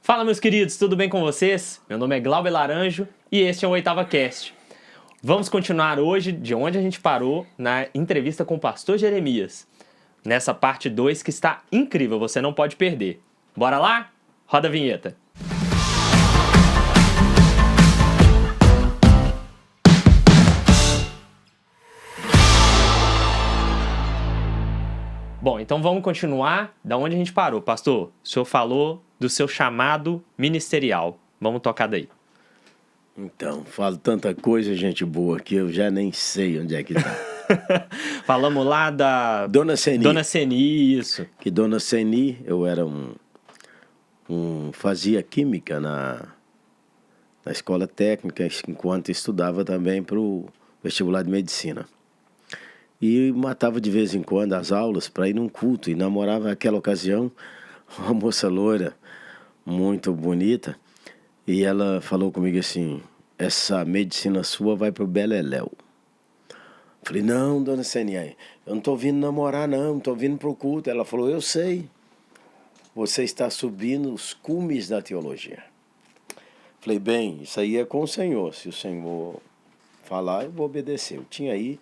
Fala, meus queridos, tudo bem com vocês? Meu nome é Glauber Laranjo e este é o Oitava Cast. Vamos continuar hoje de onde a gente parou na entrevista com o pastor Jeremias. Nessa parte 2 que está incrível, você não pode perder. Bora lá? Roda a vinheta. Bom, então vamos continuar da onde a gente parou. Pastor, o senhor falou do seu chamado ministerial. Vamos tocar daí. Então, falo tanta coisa, gente boa, que eu já nem sei onde é que tá. Falamos lá da... Dona Seni. Dona Seni, isso. Que Dona Seni, eu era fazia química na escola técnica, enquanto estudava também para o vestibular de medicina. E matava de vez em quando as aulas para ir num culto. E namorava naquela ocasião uma moça loira, muito bonita. E ela falou comigo assim, essa medicina sua vai pro Beleléu. Falei, não, Dona Senia, eu não tô vindo namorar não, tô vindo pro culto. Ela falou, eu sei, você está subindo os cumes da teologia. Falei, bem, isso aí é com o Senhor, se o Senhor falar, eu vou obedecer. Eu tinha aí,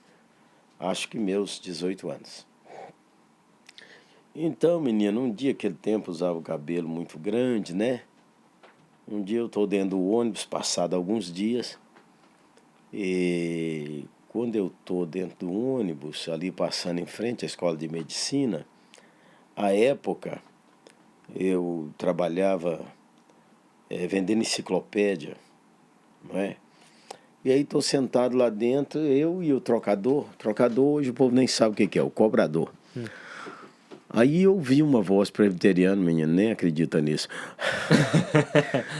acho que meus 18 anos. Então, menino, um dia, aquele tempo, usava o cabelo muito grande, né? Um dia eu estou dentro do ônibus, passado alguns dias, e quando eu estou dentro do ônibus, ali passando em frente à escola de medicina, à época eu trabalhava vendendo enciclopédia, não é? E aí estou sentado lá dentro, eu e o trocador. Trocador, hoje o povo nem sabe o que é, o cobrador. Aí eu vi uma voz presbiteriana, menino, nem acredita nisso.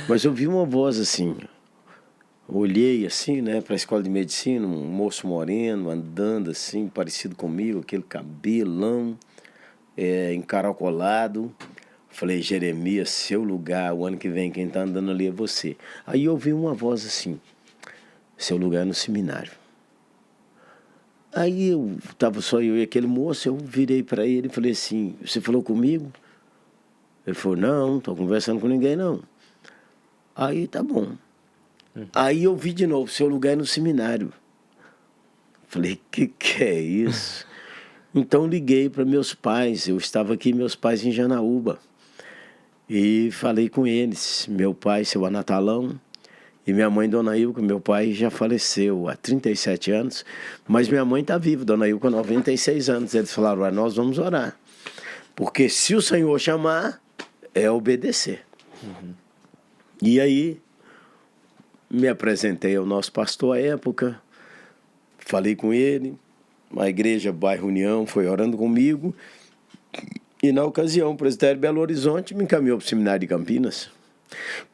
Mas eu vi uma voz assim, olhei assim, né, para a escola de medicina, um moço moreno, andando assim, parecido comigo, aquele cabelão, encaracolado. Falei, Jeremias, seu lugar, o ano que vem quem está andando ali é você. Aí eu vi uma voz assim, seu lugar é no seminário. Aí estava só eu e aquele moço, eu virei para ele e falei assim, você falou comigo? Ele falou, não estou conversando com ninguém não. Aí tá bom. Aí eu vi de novo, seu lugar é no seminário. Falei, que é isso? Então liguei para meus pais, eu estava aqui, meus pais em Janaúba. E falei com eles, meu pai, seu Anatalão, e minha mãe, Dona Ilka. Meu pai já faleceu há 37 anos, mas minha mãe está viva, Dona Ilka, 96 anos. Eles falaram, nós vamos orar, porque se o Senhor chamar, é obedecer. E aí, me apresentei ao nosso pastor à época, falei com ele, a igreja Bairro União foi orando comigo, e na ocasião o presbitério Belo Horizonte me encaminhou para o seminário de Campinas.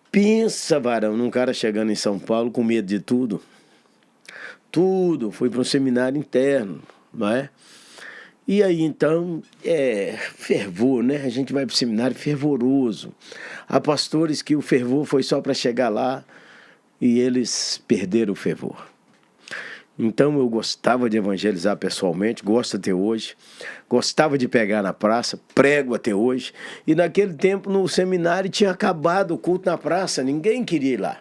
Pensa, varão, num cara chegando em São Paulo com medo de tudo. Tudo, fui para um seminário interno, não é? E aí, então, fervor, né? A gente vai para o seminário fervoroso. Há pastores que o fervor foi só para chegar lá e eles perderam o fervor. Então, eu gostava de evangelizar pessoalmente, gosto até hoje. Gostava de pegar na praça, prego até hoje. E naquele tempo, no seminário, tinha acabado o culto na praça, ninguém queria ir lá.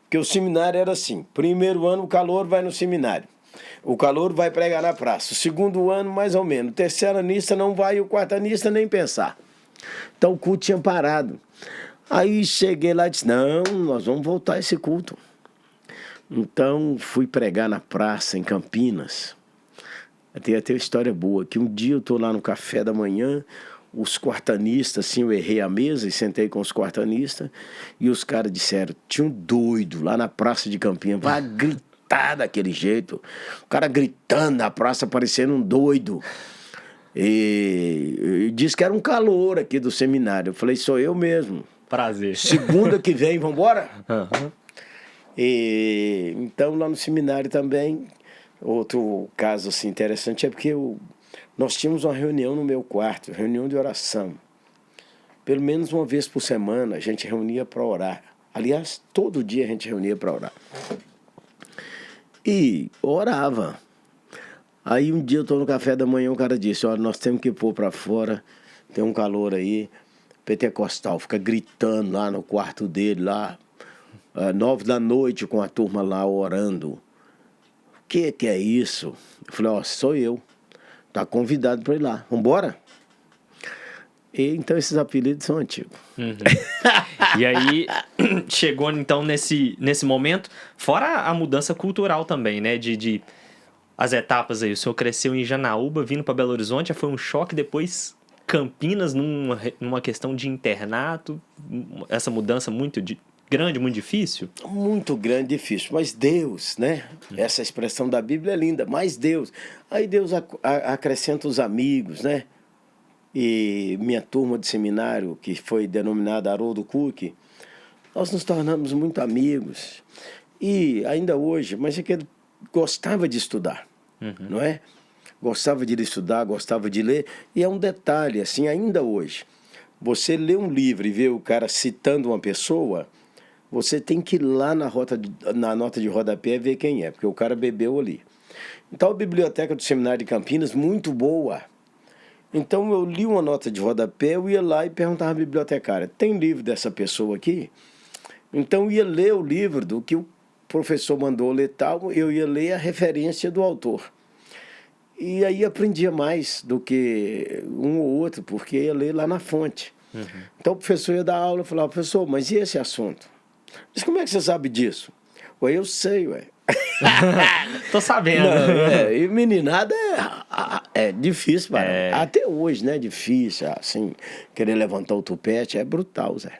Porque o seminário era assim, primeiro ano o calouro vai no seminário. O calouro vai pregar na praça. O segundo ano, mais ou menos. O terceiro anista não vai e o quarto anista nem pensar. Então, o culto tinha parado. Aí, cheguei lá e disse, não, nós vamos voltar a esse culto. Então, fui pregar na praça, em Campinas. Tem até uma história boa, que um dia eu estou lá no café da manhã, os quartanistas, assim, eu errei a mesa e sentei com os quartanistas, e os caras disseram, tinha um doido lá na praça de Campinas, vai gritar daquele jeito, o cara gritando na praça, parecendo um doido. E disse que era um calouro aqui do seminário. Eu falei, sou eu mesmo. Prazer. Segunda que vem, vamos embora? Uhum. Então, lá no seminário também, outro caso assim, interessante é porque nós tínhamos uma reunião no meu quarto, reunião de oração. Pelo menos uma vez por semana a gente reunia para orar. Aliás, todo dia a gente reunia para orar. E orava. Aí um dia eu estou no café da manhã, o cara disse, olha, nós temos que pôr para fora, tem um calor aí, pentecostal, fica gritando lá no quarto dele, lá, 9 da noite, com a turma lá orando. O que é isso? Eu falei, ó, sou eu. Tá convidado para ir lá. Vambora? E, então esses apelidos são antigos. Uhum. E aí, chegou então nesse momento, fora a mudança cultural também, né? De as etapas aí. O senhor cresceu em Janaúba, vindo para Belo Horizonte, já foi um choque, depois Campinas, numa questão de internato, essa mudança muito grande, muito difícil? Muito grande, difícil. Mas Deus, né? Essa expressão da Bíblia é linda. Mas Deus. Aí Deus acrescenta os amigos, né? E minha turma de seminário, que foi denominada Haroldo Cook, nós nos tornamos muito amigos. E ainda hoje, mas é que ele gostava de estudar, não é? Gostava de estudar, gostava de ler. E é um detalhe, assim, ainda hoje. Você lê um livro e vê o cara citando uma pessoa, você tem que ir lá na nota de rodapé ver quem é, porque o cara bebeu ali. Então a biblioteca do Seminário de Campinas, muito boa. Então eu li uma nota de rodapé, eu ia lá e perguntava à bibliotecária, tem livro dessa pessoa aqui? Então eu ia ler o livro do que o professor mandou ler tal, eu ia ler a referência do autor. E aí aprendia mais do que um ou outro, porque ia ler lá na fonte. Então o professor ia dar aula e falava, professor, mas e esse assunto? Mas como é que você sabe disso? Ué, eu sei, ué. Tô sabendo. Não, e meninada é difícil, para até hoje, né? Difícil, assim, querer levantar o tupete é brutal, Zé.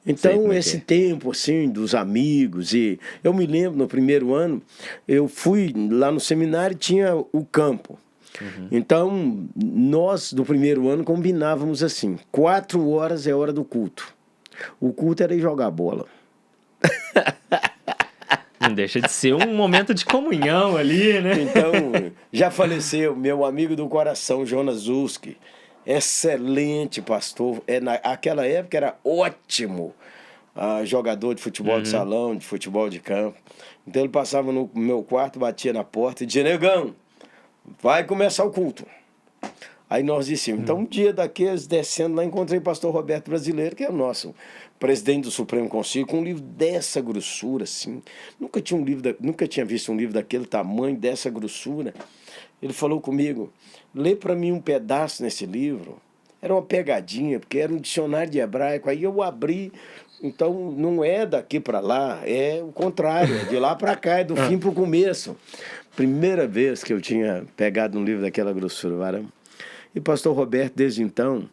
Então, esse tempo, assim, dos amigos, e eu me lembro, no primeiro ano, eu fui lá no seminário e tinha o campo. Então, nós, do primeiro ano, combinávamos assim, 4 horas é hora do culto. O culto era ir jogar bola. Não deixa de ser um momento de comunhão ali, né? Então, já faleceu meu amigo do coração, Jonas Zuski. Excelente pastor. Naquela época era ótimo jogador de futebol de salão, de futebol de campo. Então ele passava no meu quarto, batia na porta e dizia, negão, vai começar o culto. Aí nós dissemos, então um dia daqueles, descendo lá, encontrei o pastor Roberto Brasileiro, que é o nosso presidente do Supremo Conselho, com um livro dessa grossura, assim. Nunca tinha visto um livro daquele tamanho, dessa grossura. Ele falou comigo, lê para mim um pedaço nesse livro. Era uma pegadinha, porque era um dicionário de hebraico. Aí eu abri, então não é daqui para lá, é o contrário, é de lá para cá, é do fim para o começo. Primeira vez que eu tinha pegado um livro daquela grossura, varão. E pastor Roberto, desde então,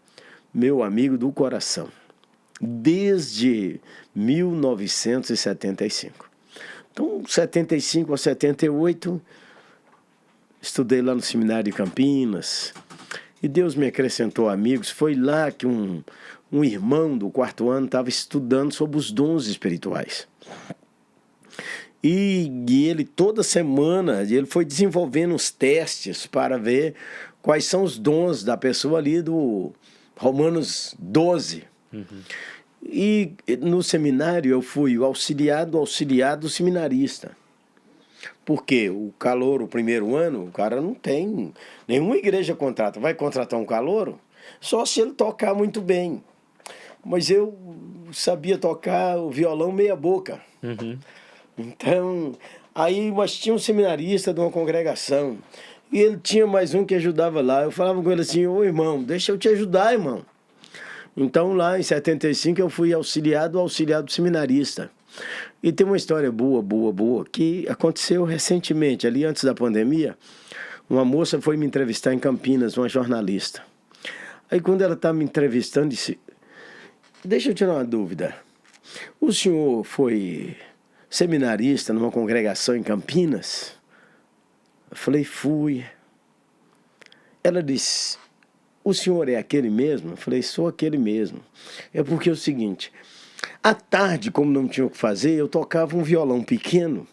meu amigo do coração, desde 1975. Então, 75 a 78, estudei lá no Seminário de Campinas, e Deus me acrescentou amigos. Foi lá que um irmão do 4º ano estava estudando sobre os dons espirituais. E ele, toda semana, ele foi desenvolvendo os testes para ver quais são os dons da pessoa ali do Romanos 12. E no seminário eu fui o auxiliar do seminarista. Porque o calouro, o primeiro ano, o cara não tem... Nenhuma igreja contrata. Vai contratar um calouro? Só se ele tocar muito bem. Mas eu sabia tocar o violão meia boca. Então, aí, mas tinha um seminarista de uma congregação. E ele tinha mais um que ajudava lá. Eu falava com ele assim, ô irmão, deixa eu te ajudar, irmão. Então, lá em 75, eu fui auxiliar do seminarista. E tem uma história boa, que aconteceu recentemente, ali antes da pandemia. Uma moça foi me entrevistar em Campinas, uma jornalista. Aí, quando ela estava me entrevistando, disse, deixa eu tirar uma dúvida. O senhor foi seminarista numa congregação em Campinas? Eu falei, fui. Ela disse, o senhor é aquele mesmo? Eu falei, sou aquele mesmo. É porque é o seguinte, à tarde, como não tinha o que fazer, eu tocava um violão pequeno,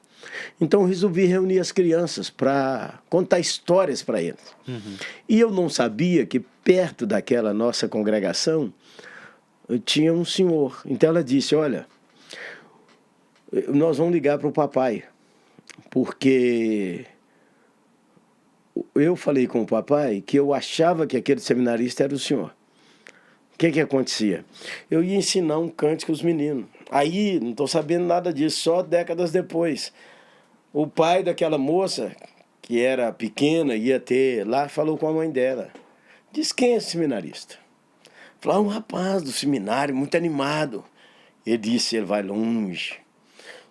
então resolvi reunir as crianças para contar histórias para eles. E eu não sabia que perto daquela nossa congregação tinha um senhor. Então ela disse, olha, nós vamos ligar para o papai, porque eu falei com o papai que eu achava que aquele seminarista era o senhor. O que acontecia? Eu ia ensinar um cântico aos meninos. Aí, não estou sabendo nada disso, só décadas depois. O pai daquela moça, que era pequena, ia ter lá, falou com a mãe dela. Diz, quem é esse seminarista? Falou, um rapaz do seminário, muito animado. Ele disse, ele vai longe,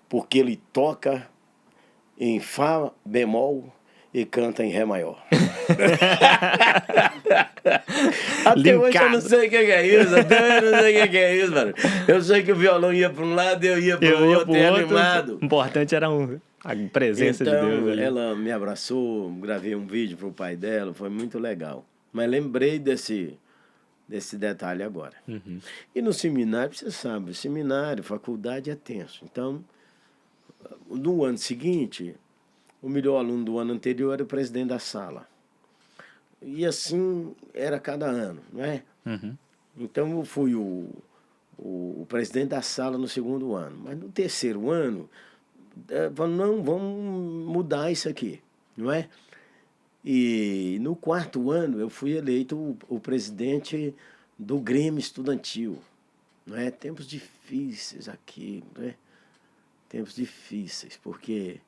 porque ele toca em Fá bemol e canta em Ré maior. Até hoje eu não sei o que é isso, até hoje eu não sei o que é isso, mano. Eu sei que o violão ia para um lado e eu ia para o outro, animado. O importante era a presença então, de Deus ali. Ela me abraçou, gravei um vídeo para o pai dela, foi muito legal. Mas lembrei desse detalhe agora. Uhum. E no seminário, você sabe, seminário, faculdade é tenso. Então, no ano seguinte, o melhor aluno do ano anterior era o presidente da sala. E assim era cada ano, não é? Uhum. Então eu fui o presidente da sala no segundo ano. Mas no terceiro ano, não, vamos mudar isso aqui, não é? E no quarto ano eu fui eleito o presidente do Grêmio Estudantil. Não é? Tempos difíceis aqui, não é? Tempos difíceis, porque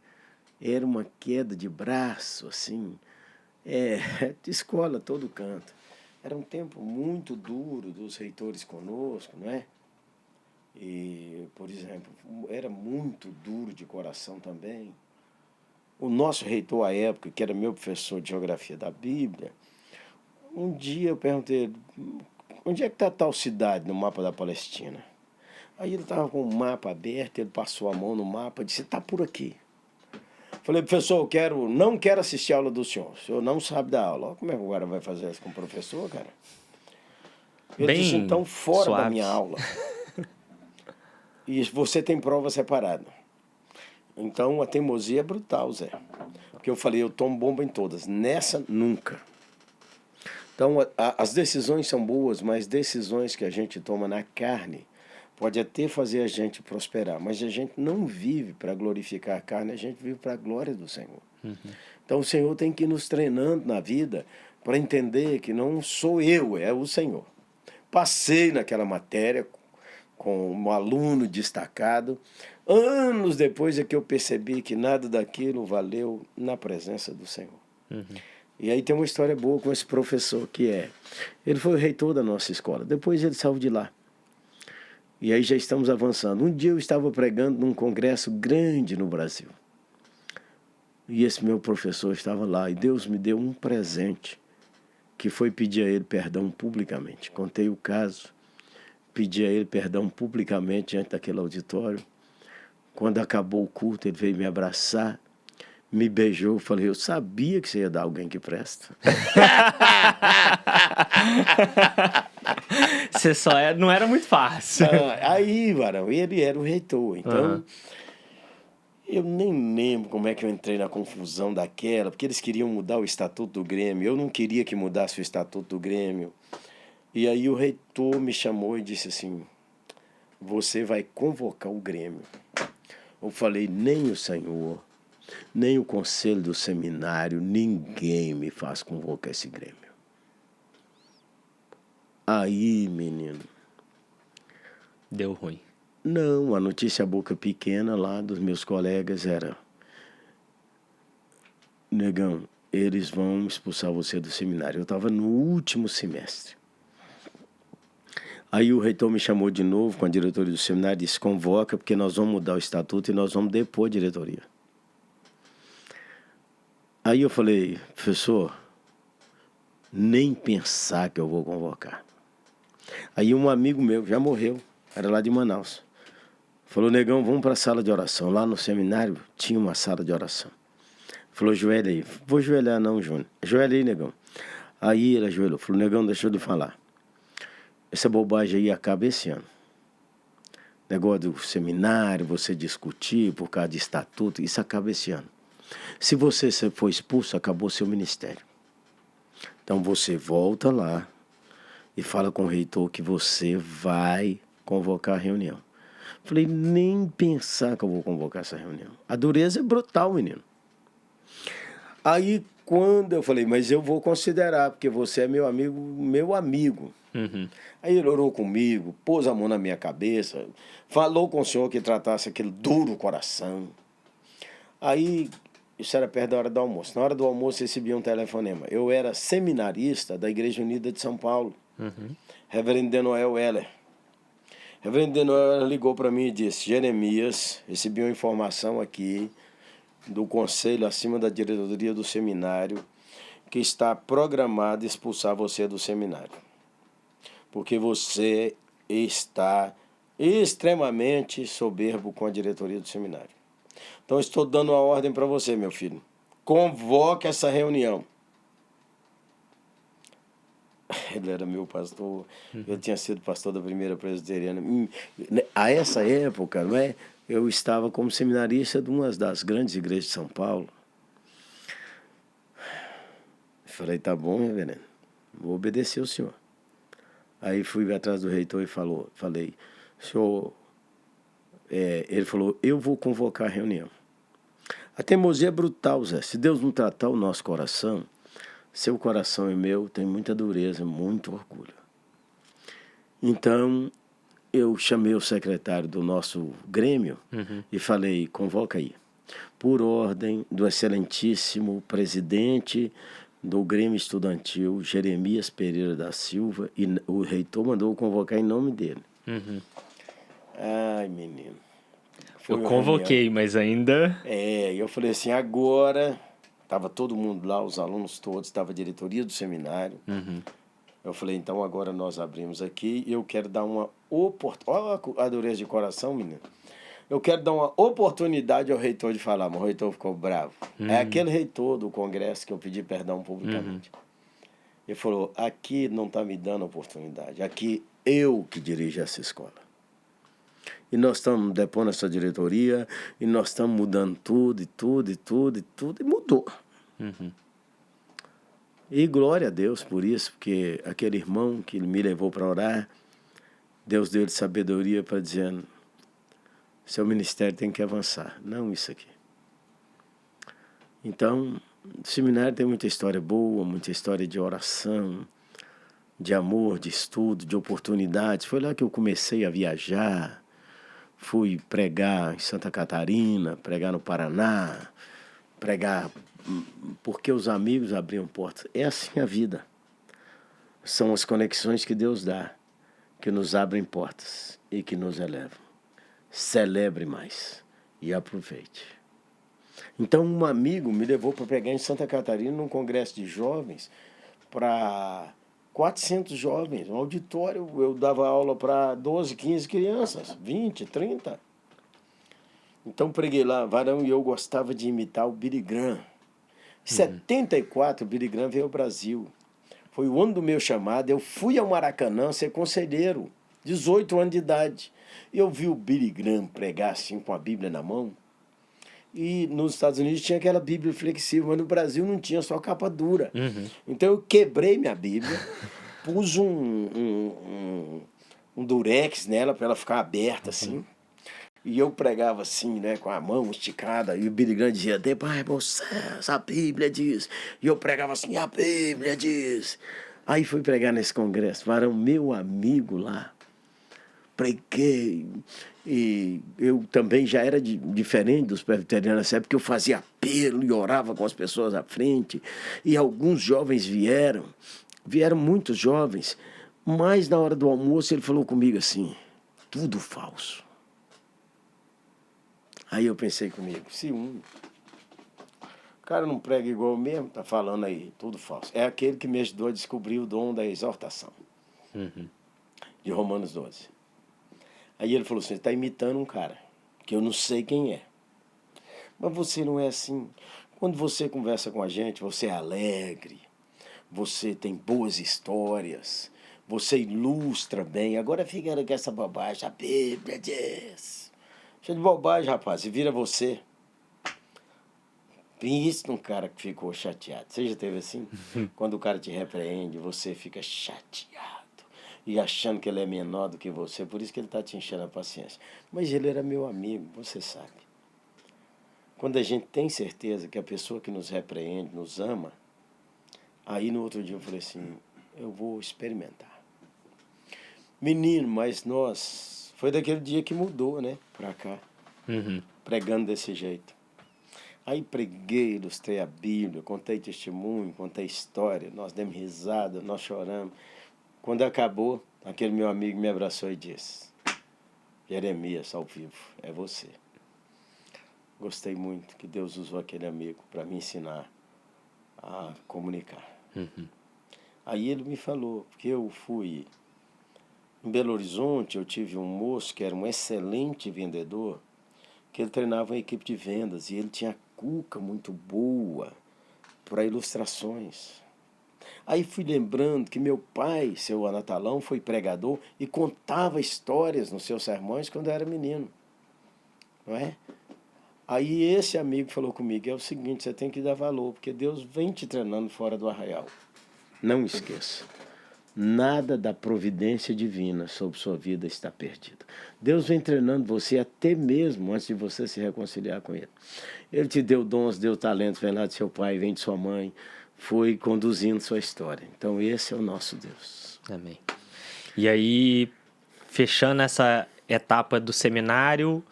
era uma queda de braço, assim, de escola todo canto. Era um tempo muito duro dos reitores conosco, não é? E, por exemplo, era muito duro de coração também. O nosso reitor à época, que era meu professor de geografia da Bíblia, um dia eu perguntei, onde é que está tal cidade no mapa da Palestina? Aí ele estava com o mapa aberto, ele passou a mão no mapa e disse, está por aqui. Falei, professor, não quero assistir a aula do senhor. O senhor não sabe da aula. Como é que o cara vai fazer isso com o professor, cara? Ele Bem disse, então, fora suave da minha aula. E você tem prova separada. Então, a teimosia é brutal, Zé. Porque eu falei, eu tomo bomba em todas. Nessa, nunca. Então, as decisões são boas, mas decisões que a gente toma na carne pode até fazer a gente prosperar, mas a gente não vive para glorificar a carne, a gente vive para a glória do Senhor. Uhum. Então, o Senhor tem que ir nos treinando na vida para entender que não sou eu, é o Senhor. Passei naquela matéria com um aluno destacado. Anos depois é que eu percebi que nada daquilo valeu na presença do Senhor. Uhum. E aí tem uma história boa com esse professor ele foi o reitor da nossa escola. Depois ele saiu de lá. E aí já estamos avançando. Um dia eu estava pregando num congresso grande no Brasil. E esse meu professor estava lá. E Deus me deu um presente, que foi pedir a ele perdão publicamente. Contei o caso, pedi a ele perdão publicamente diante daquele auditório. Quando acabou o culto, ele veio me abraçar, me beijou. Falei, eu sabia que você ia dar alguém que presta. Você não era muito fácil. Aí, varão, ele era o reitor. Então, eu nem lembro como é que eu entrei na confusão daquela, porque eles queriam mudar o estatuto do Grêmio. Eu não queria que mudasse o estatuto do Grêmio. E aí o reitor me chamou e disse assim, você vai convocar o Grêmio. Eu falei, nem o senhor, nem o conselho do seminário, ninguém me faz convocar esse Grêmio. Aí, menino... Deu ruim. Não, a notícia boca pequena lá dos meus colegas era... Negão, eles vão expulsar você do seminário. Eu estava no último semestre. Aí o reitor me chamou de novo com a diretoria do seminário e disse, convoca, porque nós vamos mudar o estatuto e nós vamos depor a diretoria. Aí eu falei, professor, nem pensar que eu vou convocar. Aí um amigo meu, já morreu, era lá de Manaus, falou, negão, vamos para a sala de oração. Lá no seminário tinha uma sala de oração. Falou, ajoelha aí. Vou ajoelhar não, Júnior. Ajoelha aí, negão. Aí ele ajoelhou. Falou, negão, deixa eu lhe falar. Essa bobagem aí acaba esse ano. Negócio do seminário, você discutir por causa de estatuto, isso acaba esse ano. Se você for expulso, acabou seu ministério. Então você volta lá e fala com o reitor que você vai convocar a reunião. Falei, nem pensar que eu vou convocar essa reunião. A dureza é brutal, menino. Aí quando eu falei, mas eu vou considerar, porque você é meu amigo. Aí ele orou comigo, pôs a mão na minha cabeça, falou com o Senhor que tratasse aquele duro coração. Aí, isso era perto da hora do almoço. Na hora do almoço recebi um telefonema. Eu era seminarista da Igreja Unida de São Paulo. Reverendo Denoel Weller. Reverendo Denoel Weller ligou para mim e disse: Jeremias, recebi uma informação aqui do conselho acima da diretoria do seminário que está programado expulsar você do seminário. Porque você está extremamente soberbo com a diretoria do seminário. Então, estou dando uma ordem para você, meu filho. Convoque essa reunião. Ele era meu pastor, eu tinha sido pastor da primeira presbiteriana. A essa época, não é? Eu estava como seminarista de uma das grandes igrejas de São Paulo. Falei, tá bom, reverendo, vou obedecer o senhor. Aí fui atrás do reitor e falei, senhor, ele falou, eu vou convocar a reunião. A teimosia é brutal, Zé. Se Deus não tratar o nosso coração, seu coração e meu tem muita dureza, muito orgulho. Então, eu chamei o secretário do nosso grêmio e falei, convoca aí. Por ordem do excelentíssimo presidente do Grêmio Estudantil, Jeremias Pereira da Silva, e o reitor mandou convocar em nome dele. Ai, menino. Eu convoquei, mas ainda... Eu falei assim, agora... Estava todo mundo lá, os alunos todos, estava a diretoria do seminário. Eu falei, então agora nós abrimos aqui e eu quero dar uma oportunidade... Olha a dureza de coração, menino. Eu quero dar uma oportunidade ao reitor de falar, mas o reitor ficou bravo. É aquele reitor do congresso que eu pedi perdão publicamente. Ele falou, aqui não está me dando oportunidade, aqui eu que dirijo essa escola. E nós estamos depondo essa diretoria, e nós estamos mudando tudo, e mudou. E glória a Deus por isso, porque aquele irmão que me levou para orar, Deus deu-lhe sabedoria para dizer, seu ministério tem que avançar, não isso aqui. Então, o seminário tem muita história boa, muita história de oração, de amor, de estudo, de oportunidades. Foi lá que eu comecei a viajar, fui pregar em Santa Catarina, pregar no Paraná, pregar porque os amigos abriam portas. É assim a vida. São as conexões que Deus dá, que nos abrem portas e que nos elevam. Celebre mais e aproveite. Então, um amigo me levou para pregar em Santa Catarina, num congresso de jovens, para 400 jovens, um auditório. Eu dava aula para 12, 15 crianças, 20, 30. Então, preguei lá, varão, e eu gostava de imitar o Billy Graham. Em 74, o Billy Graham veio ao Brasil. Foi o ano do meu chamado, eu fui ao Maracanã ser conselheiro, 18 anos de idade. E eu vi o Billy Graham pregar assim, com a Bíblia na mão. E nos Estados Unidos tinha aquela Bíblia flexível, mas no Brasil não tinha, só capa dura. Então eu quebrei minha Bíblia, pus um durex nela para ela ficar aberta assim. E eu pregava assim, né, com a mão esticada. E o Billy Graham dizia, debaixo você, a Bíblia diz. E eu pregava assim, a Bíblia diz. Aí fui pregar nesse congresso, varão, meu amigo lá. Preguei, e eu também já era diferente dos presbiterianos nessa época, porque eu fazia apelo e orava com as pessoas à frente, e alguns jovens vieram muitos jovens, mas na hora do almoço ele falou comigo assim, tudo falso. Aí eu pensei comigo, se o cara não prega igual eu mesmo, tá falando aí, tudo falso. É aquele que me ajudou a descobrir o dom da exortação, de Romanos 12. Aí ele falou assim, você está imitando um cara, que eu não sei quem é. Mas você não é assim. Quando você conversa com a gente, você é alegre, você tem boas histórias, você ilustra bem. Agora fica com essa bobagem, a Bíblia diz. Cheio de bobagem, rapaz, e vira você. Pense num cara que ficou chateado. Você já teve assim? Quando o cara te repreende, você fica chateado. E achando que ele é menor do que você, por isso que ele está te enchendo a paciência. Mas ele era meu amigo, você sabe. Quando a gente tem certeza que a pessoa que nos repreende, nos ama, aí no outro dia eu falei assim, eu vou experimentar. Menino, mas nós... Foi daquele dia que mudou, né? Pra cá. Pregando desse jeito. Aí preguei, ilustrei a Bíblia, contei testemunho, contei história. Nós demos risada, nós choramos. Quando acabou, aquele meu amigo me abraçou e disse: Jeremias, ao vivo, é você. Gostei muito que Deus usou aquele amigo para me ensinar a comunicar. Aí ele me falou, porque eu fui em Belo Horizonte, eu tive um moço que era um excelente vendedor, que ele treinava uma equipe de vendas e ele tinha cuca muito boa para ilustrações. Aí fui lembrando que meu pai, seu Anatalão, foi pregador e contava histórias nos seus sermões quando eu era menino. Não é? Aí esse amigo falou comigo, é o seguinte, você tem que dar valor, porque Deus vem te treinando fora do arraial. Não esqueça, nada da providência divina sobre sua vida está perdido. Deus vem treinando você até mesmo antes de você se reconciliar com Ele. Ele te deu dons, deu talentos, vem lá de seu pai, vem de sua mãe, foi conduzindo sua história. Então esse é o nosso Deus. Amém. E aí, fechando essa etapa do seminário,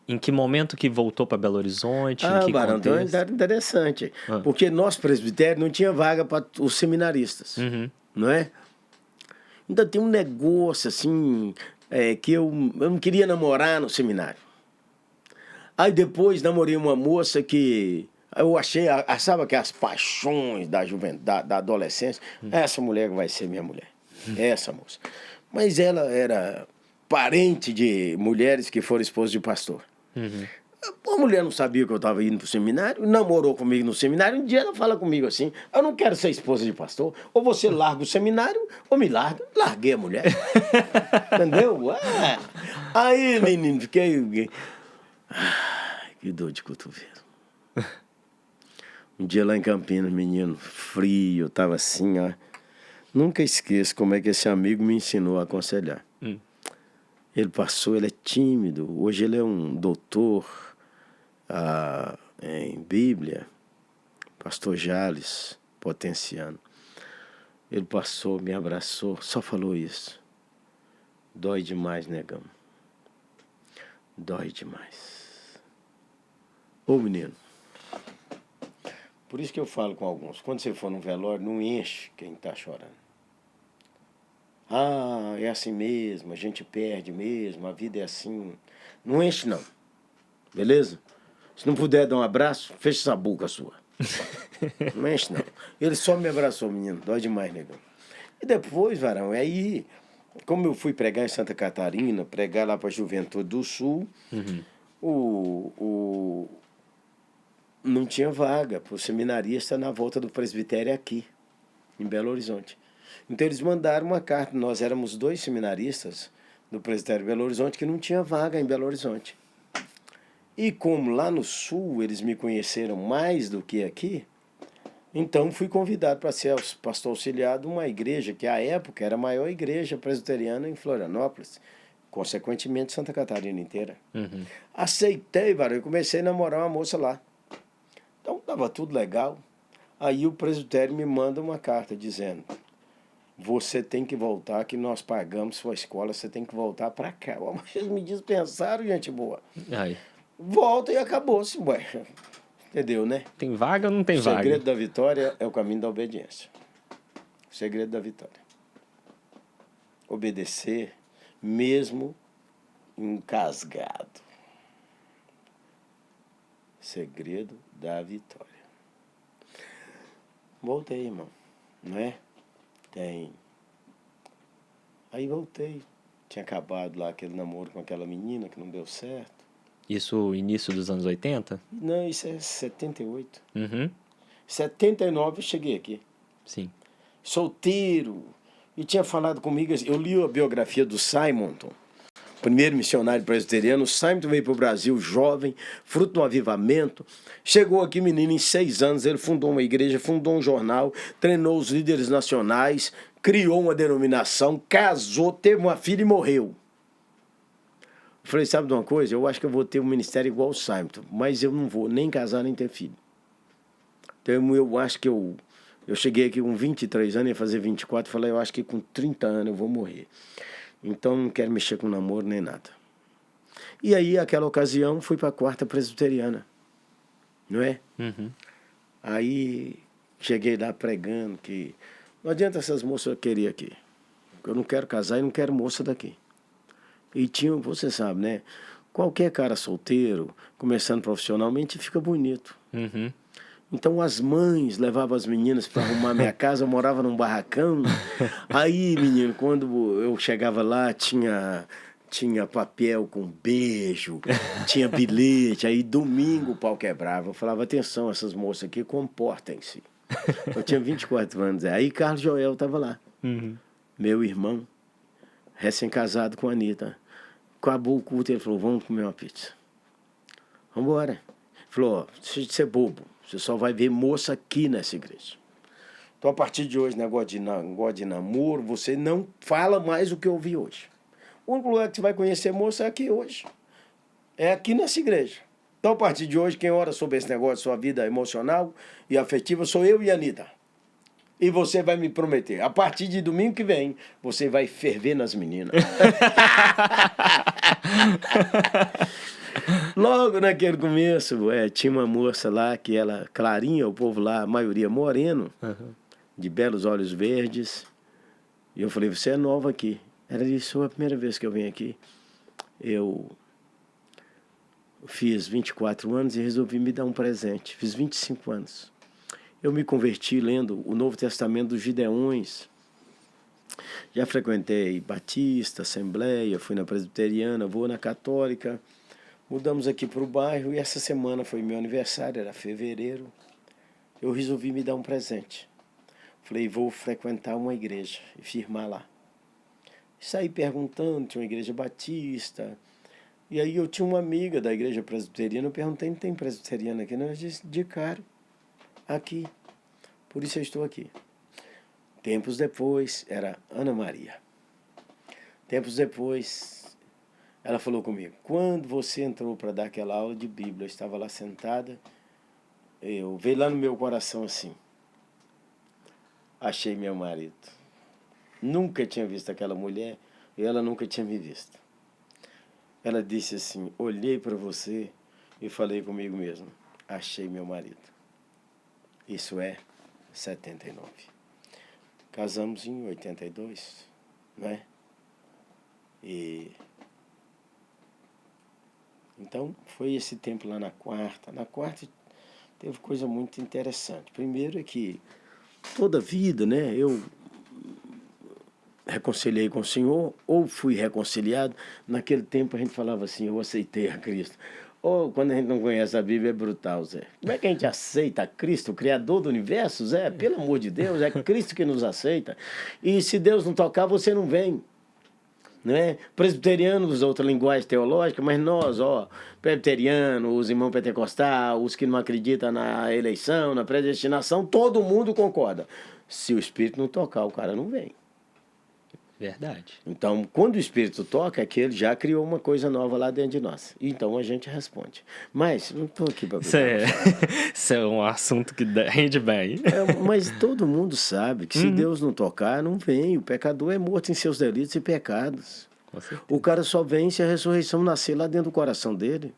em que momento que voltou para Belo Horizonte? Em que Barão, então é contexto? interessante. Porque nosso presbitério não tinha vaga para os seminaristas. Não é? Ainda tem um negócio assim, que eu não queria namorar no seminário. Aí depois namorei uma moça que eu achava que as paixões da juventude, da adolescência, essa mulher vai ser minha mulher. Essa moça. Mas ela era parente de mulheres que foram esposas de pastor. A mulher não sabia que eu estava indo para o seminário, namorou comigo no seminário. Um dia ela fala comigo assim: eu não quero ser esposa de pastor. Ou você larga o seminário, ou me larga. Larguei a mulher. Entendeu? Aí, menino, fiquei. Ai, que dor de cotovelo. Um dia lá em Campinas, menino, frio, eu tava assim, ó. Nunca esqueço como é que esse amigo me ensinou a aconselhar. Ele passou, ele é tímido. Hoje ele é um doutor em Bíblia, pastor Jales Potenciano. Ele passou, me abraçou, só falou isso. Dói demais, negão. Dói demais. Ô, menino, por isso que eu falo com alguns, quando você for num velório, não enche quem está chorando. É assim mesmo, a gente perde mesmo, a vida é assim. Não enche, não. Beleza? Se não puder dar um abraço, fecha essa boca sua. Não enche, não. Ele só me abraçou, menino. Dói demais, negão. E depois, varão, aí, como eu fui pregar em Santa Catarina, pregar lá para a Juventude do Sul, não tinha vaga para o seminarista na volta do presbitério aqui, em Belo Horizonte. Então eles mandaram uma carta. Nós éramos 2 seminaristas do presbitério de Belo Horizonte que não tinha vaga em Belo Horizonte. E como lá no Sul eles me conheceram mais do que aqui, então fui convidado para ser pastor auxiliar de uma igreja que à época era a maior igreja presbiteriana em Florianópolis, consequentemente Santa Catarina inteira. Aceitei, varão, e comecei a namorar uma moça lá. Então estava tudo legal. Aí o presbitério me manda uma carta dizendo: você tem que voltar, que nós pagamos sua escola, você tem que voltar para cá. Mas eles me dispensaram, gente boa. Volta e acabou-se, ué. Entendeu, né? Tem vaga ou não tem vaga? O segredo da vitória é o caminho da obediência. O segredo da vitória. Obedecer, mesmo encasgado. Segredo da vitória. Voltei, irmão. Não é? Aí voltei. Tinha acabado lá aquele namoro com aquela menina que não deu certo. Isso início dos anos 80? Não, isso é 78. 79 eu cheguei aqui. Sim. Solteiro. E tinha falado comigo, eu li a biografia do Simonton, primeiro missionário presbiteriano. O Simonton veio para o Brasil jovem, fruto de um avivamento. Chegou aqui, menino, em 6 anos, ele fundou uma igreja, fundou um jornal, treinou os líderes nacionais, criou uma denominação, casou, teve uma filha e morreu. Eu falei, sabe de uma coisa? Eu acho que eu vou ter um ministério igual o Simonton, mas eu não vou nem casar nem ter filho. Então eu acho que eu Eu cheguei aqui com 23 anos, ia fazer 24, falei, eu acho que com 30 anos eu vou morrer. Então não quero mexer com namoro nem nada. E aí, aquela ocasião, fui para a quarta presbiteriana, não é? Uhum. Aí cheguei lá pregando que não adianta essas moças querer aqui. Eu não quero casar e não quero moça daqui. E tinha, você sabe, né? Qualquer cara solteiro, começando profissionalmente, fica bonito. Uhum. Então as mães levavam as meninas para arrumar minha casa, eu morava num barracão. Aí, menino, quando eu chegava lá, tinha papel com beijo, tinha bilhete. Aí domingo o pau quebrava. Eu falava, atenção, essas moças aqui, comportem-se. Eu tinha 24 anos. Aí Carlos Joel estava lá. Uhum. Meu irmão, recém-casado com a Anitta. Acabou o culto, ele falou, vamos comer uma pizza. Vamos embora. Ele falou, ó, deixa de ser bobo. Você só vai ver moça aqui nessa igreja. Então, a partir de hoje, negócio de namoro, você não fala mais o que eu ouvi hoje. O único lugar que você vai conhecer moça é aqui hoje. É aqui nessa igreja. Então, a partir de hoje, quem ora sobre esse negócio de sua vida emocional e afetiva sou eu e a Anitta. E você vai me prometer, a partir de domingo que vem, você vai ferver nas meninas. Logo naquele começo, tinha uma moça lá que ela, clarinha, o povo lá, a maioria moreno, de belos olhos verdes. E eu falei, você é nova aqui. Ela disse, foi a primeira vez que eu vim aqui. Eu fiz 24 anos e resolvi me dar um presente. Fiz 25 anos. Eu me converti lendo o Novo Testamento dos Gideões. Já frequentei Batista, Assembleia, fui na Presbiteriana, vou na Católica. Mudamos aqui para o bairro e essa semana foi meu aniversário, era fevereiro. Eu resolvi me dar um presente. Falei, vou frequentar uma igreja e firmar lá. Saí perguntando, tinha uma igreja batista. E aí eu tinha uma amiga da igreja presbiteriana, eu perguntei, não tem presbiteriana aqui? Não, ela disse, de cara, aqui. Por isso eu estou aqui. Tempos depois, era Ana Maria. Tempos depois, ela falou comigo, quando você entrou para dar aquela aula de Bíblia, eu estava lá sentada, veio lá no meu coração assim, achei meu marido. Nunca tinha visto aquela mulher e ela nunca tinha me visto. Ela disse assim, olhei para você e falei comigo mesmo, achei meu marido. Isso é 79. Casamos em 82, né? E então foi esse tempo lá na quarta. Na quarta teve coisa muito interessante. Primeiro é que toda vida, né? Eu reconciliei com o Senhor ou fui reconciliado. Naquele tempo a gente falava assim, eu aceitei a Cristo. Ou quando a gente não conhece a Bíblia é brutal, Zé. Como é que a gente aceita Cristo, o Criador do universo, Zé? Pelo amor de Deus, é Cristo que nos aceita. E se Deus não tocar, você não vem. Né? Presbiterianos usa outra linguagem teológica, mas nós, presbiterianos, os irmãos pentecostais, os que não acreditam na eleição, na predestinação, todo mundo concorda. Se o Espírito não tocar, o cara não vem. Verdade. Então, quando o Espírito toca, é que ele já criou uma coisa nova lá dentro de nós. Então a gente responde. Mas, não estou aqui para Isso é um assunto que rende bem. Mas todo mundo sabe que se Deus não tocar, não vem. O pecador é morto em seus delitos e pecados. O cara só vem se a ressurreição nascer lá dentro do coração dele.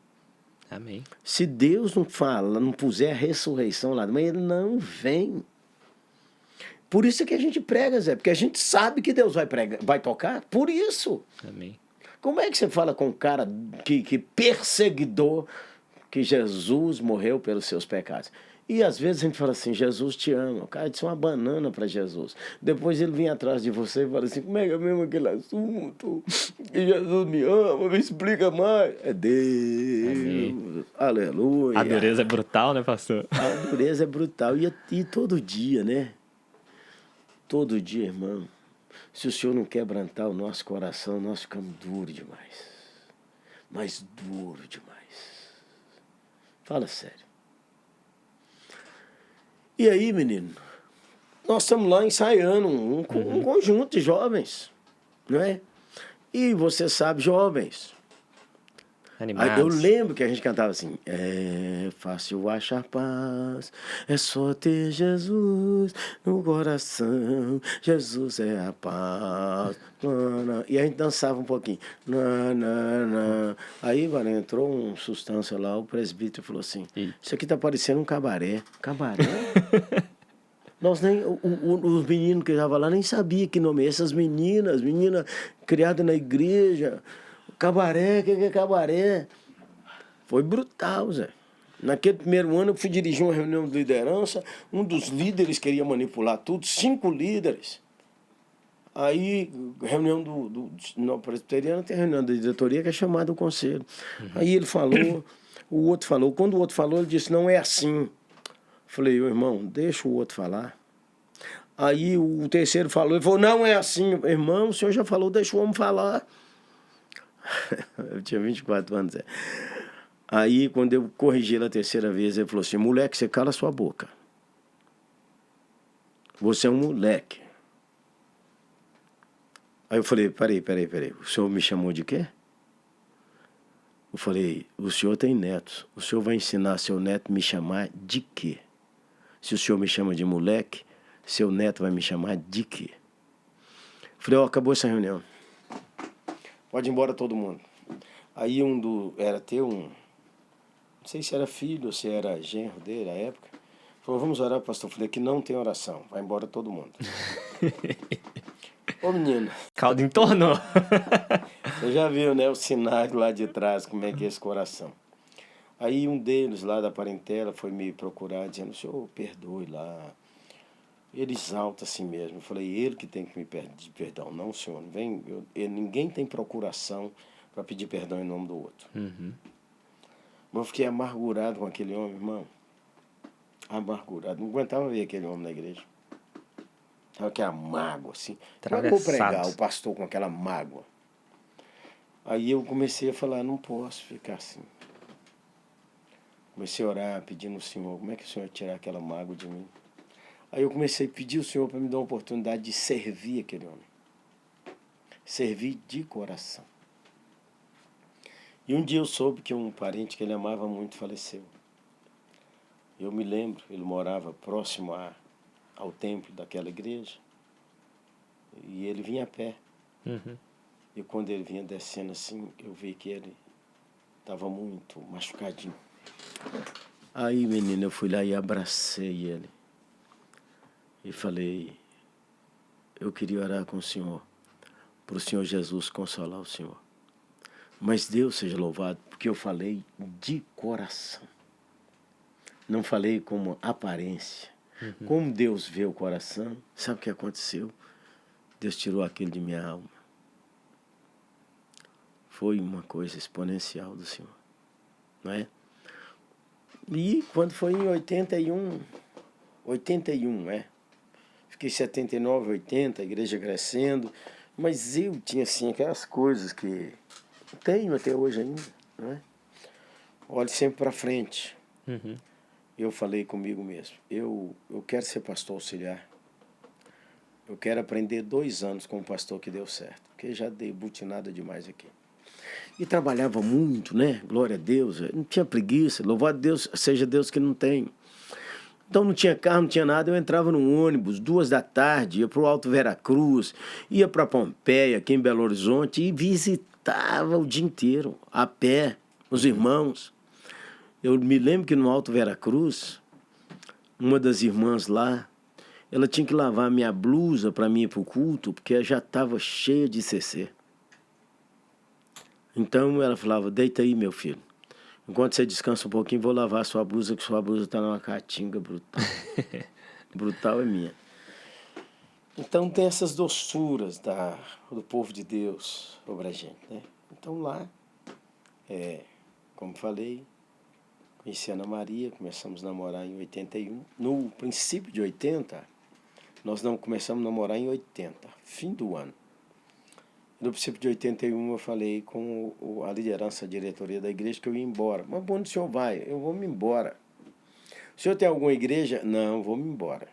Amém. Se Deus não fala, não puser a ressurreição lá, mas ele não vem. Por isso que a gente prega, Zé, porque a gente sabe que Deus vai tocar, por isso. Amém. Como é que você fala com um cara que perseguidor que Jesus morreu pelos seus pecados? E às vezes a gente fala assim, Jesus te ama. O cara disse uma banana para Jesus. Depois ele vem atrás de você e fala assim, como é que é mesmo aquele assunto? Que Jesus me ama, me explica mais. É Deus. Amém. Aleluia. A dureza é brutal, né, pastor? A dureza é brutal. E todo dia, né? Todo dia, irmão, se o Senhor não quebrantar o nosso coração, nós ficamos duros demais. Mas duro demais. Fala sério. E aí, menino, nós estamos lá ensaiando um conjunto de jovens, não é? E você sabe, jovens, Animados. Aí eu lembro que a gente cantava assim: é fácil achar paz, é só ter Jesus no coração, Jesus é a paz. E a gente dançava um pouquinho. Aí, mano, entrou um substância lá, o presbítero falou assim: isso aqui tá parecendo um cabaré. Cabaré? Nós nem, os meninos que estavam lá nem sabiam que nome é. Essas meninas criadas na igreja, cabaré, o que é cabaré? Foi brutal, Zé. Naquele primeiro ano eu fui dirigir uma reunião de liderança, um dos líderes queria manipular tudo, 5 líderes. Aí, reunião no presbiteriano tem reunião da diretoria que é chamada o conselho. Aí ele falou, o outro falou. Quando o outro falou, ele disse, não é assim. Falei, irmão, deixa o outro falar. Aí o terceiro falou, ele falou, não é assim. Irmão, o senhor já falou, deixa o homem falar. Eu tinha 24 anos, Zé. Aí, quando eu corrigi ele a terceira vez, ele falou assim, moleque, você cala sua boca. Você é um moleque. Aí eu falei, peraí. O senhor me chamou de quê? Eu falei, o senhor tem netos. O senhor vai ensinar seu neto a me chamar de quê? Se o senhor me chama de moleque, seu neto vai me chamar de quê? Eu falei, ó, acabou essa reunião. Pode ir embora todo mundo. Aí era ter um... Não sei se era filho ou se era genro dele na época. Falou, vamos orar, pastor. Eu falei, que não tem oração. Vai embora todo mundo. Ô, menino. Caldo entornou. Você já viu, né, o sinal lá de trás, como é que é esse coração. Aí um deles lá da parentela foi me procurar, dizendo, senhor, perdoe lá. Ele exalta assim mesmo. Eu falei, ele que tem que me pedir perdão, não o senhor. Ninguém tem procuração para pedir perdão em nome do outro. Uhum. Mas eu fiquei amargurado com aquele homem, irmão. Amargurado. Não aguentava ver aquele homem na igreja. Tava aquela mágoa, assim. Eu vou pregar o pastor com aquela mágoa. Aí eu comecei a falar, não posso ficar assim. Comecei a orar, pedindo ao Senhor, como é que o Senhor tirar aquela mágoa de mim? Aí eu comecei a pedir ao Senhor para me dar uma oportunidade de servir aquele homem. Servir de coração. E um dia eu soube que um parente que ele amava muito faleceu. Eu me lembro, ele morava próximo ao templo daquela igreja. E ele vinha a pé. Uhum. E quando ele vinha descendo assim, eu vi que ele estava muito machucadinho. Aí, menino, eu fui lá e abracei ele. E falei, eu queria orar com o Senhor, para o Senhor Jesus consolar o Senhor. Mas Deus seja louvado, porque eu falei de coração. Não falei como aparência. Uhum. Como Deus vê o coração, sabe o que aconteceu? Deus tirou aquilo de minha alma. Foi uma coisa exponencial do Senhor. Não é? E quando foi em 81, fiquei 79, 80, a igreja crescendo, mas eu tinha assim aquelas coisas que tenho até hoje ainda, não é? Olho sempre para frente. Uhum. Eu falei comigo mesmo, eu quero ser pastor auxiliar. Eu quero aprender 2 anos com um pastor que deu certo, porque já dei butinada demais aqui. E trabalhava muito, né? Glória a Deus. Não tinha preguiça. Louvado a Deus, seja Deus que não tem. Então não tinha carro, não tinha nada. Eu entrava num ônibus, 2 da tarde, ia para o Alto Veracruz, ia para Pompeia, aqui em Belo Horizonte, e visitava o dia inteiro, a pé, os irmãos. Eu me lembro que no Alto Veracruz, uma das irmãs lá, ela tinha que lavar a minha blusa para mim ir para o culto, porque já estava cheia de CC. Então ela falava, deita aí, meu filho. Enquanto você descansa um pouquinho, vou lavar a sua blusa, que sua blusa está numa caatinga brutal. Brutal é minha. Então tem essas doçuras do povo de Deus sobre a gente, né? Então lá, como falei, conheci a Ana Maria, começamos a namorar em 81. No princípio de 80, nós não começamos a namorar em 80, fim do ano. No princípio de 81, eu falei com a liderança, a diretoria da igreja, que eu ia embora. Mas onde o senhor vai? Eu vou me embora. O senhor tem alguma igreja? Não, eu vou me embora.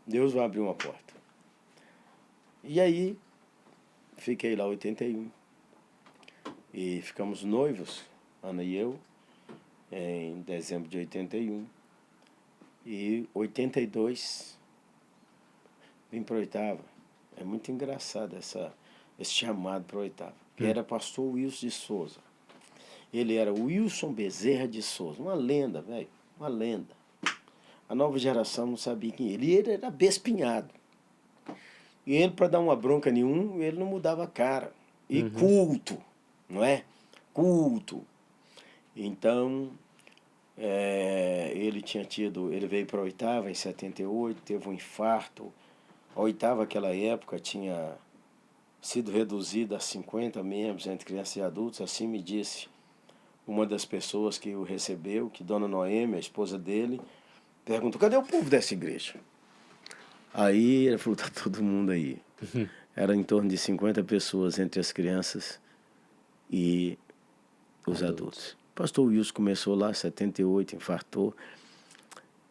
Deus vai abrir uma porta. E aí, fiquei lá 81. E ficamos noivos Ana e eu, em dezembro de 81. E 82, vim para Oitava. É muito engraçado esse chamado para Oitava. Que era pastor Wilson de Souza. Ele era Wilson Bezerra de Souza. Uma lenda, velho. Uma lenda. A nova geração não sabia quem ele. E ele era bespinhado. E ele, para dar uma bronca nenhum, ele não mudava a cara. E culto, não é? Culto. Então, ele veio para a Oitava em 78, teve um infarto. A Oitava, naquela época, tinha sido reduzida a 50 membros entre crianças e adultos. Assim me disse uma das pessoas que o recebeu, que Dona Noêmia, a esposa dele, perguntou: cadê o povo dessa igreja? Aí ele falou: tá todo mundo aí. Era em torno de 50 pessoas entre as crianças e os adultos. O pastor Wilson começou lá em 78, infartou.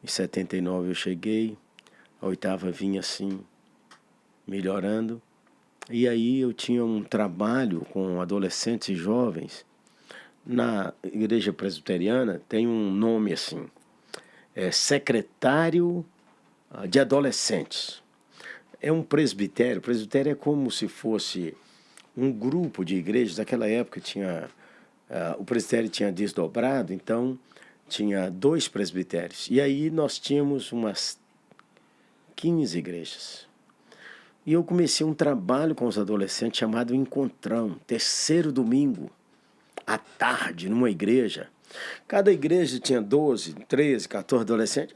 Em 79 eu cheguei. A Oitava vinha assim, melhorando. E aí eu tinha um trabalho com adolescentes e jovens. Na igreja presbiteriana tem um nome assim, secretário de adolescentes. É um presbitério. Presbitério é como se fosse um grupo de igrejas. Naquela época o presbitério tinha desdobrado, então tinha 2 presbitérios. E aí nós tínhamos umas 15 igrejas. E eu comecei um trabalho com os adolescentes chamado Encontrão, 3º domingo, à tarde, numa igreja. Cada igreja tinha 12, 13, 14 adolescentes.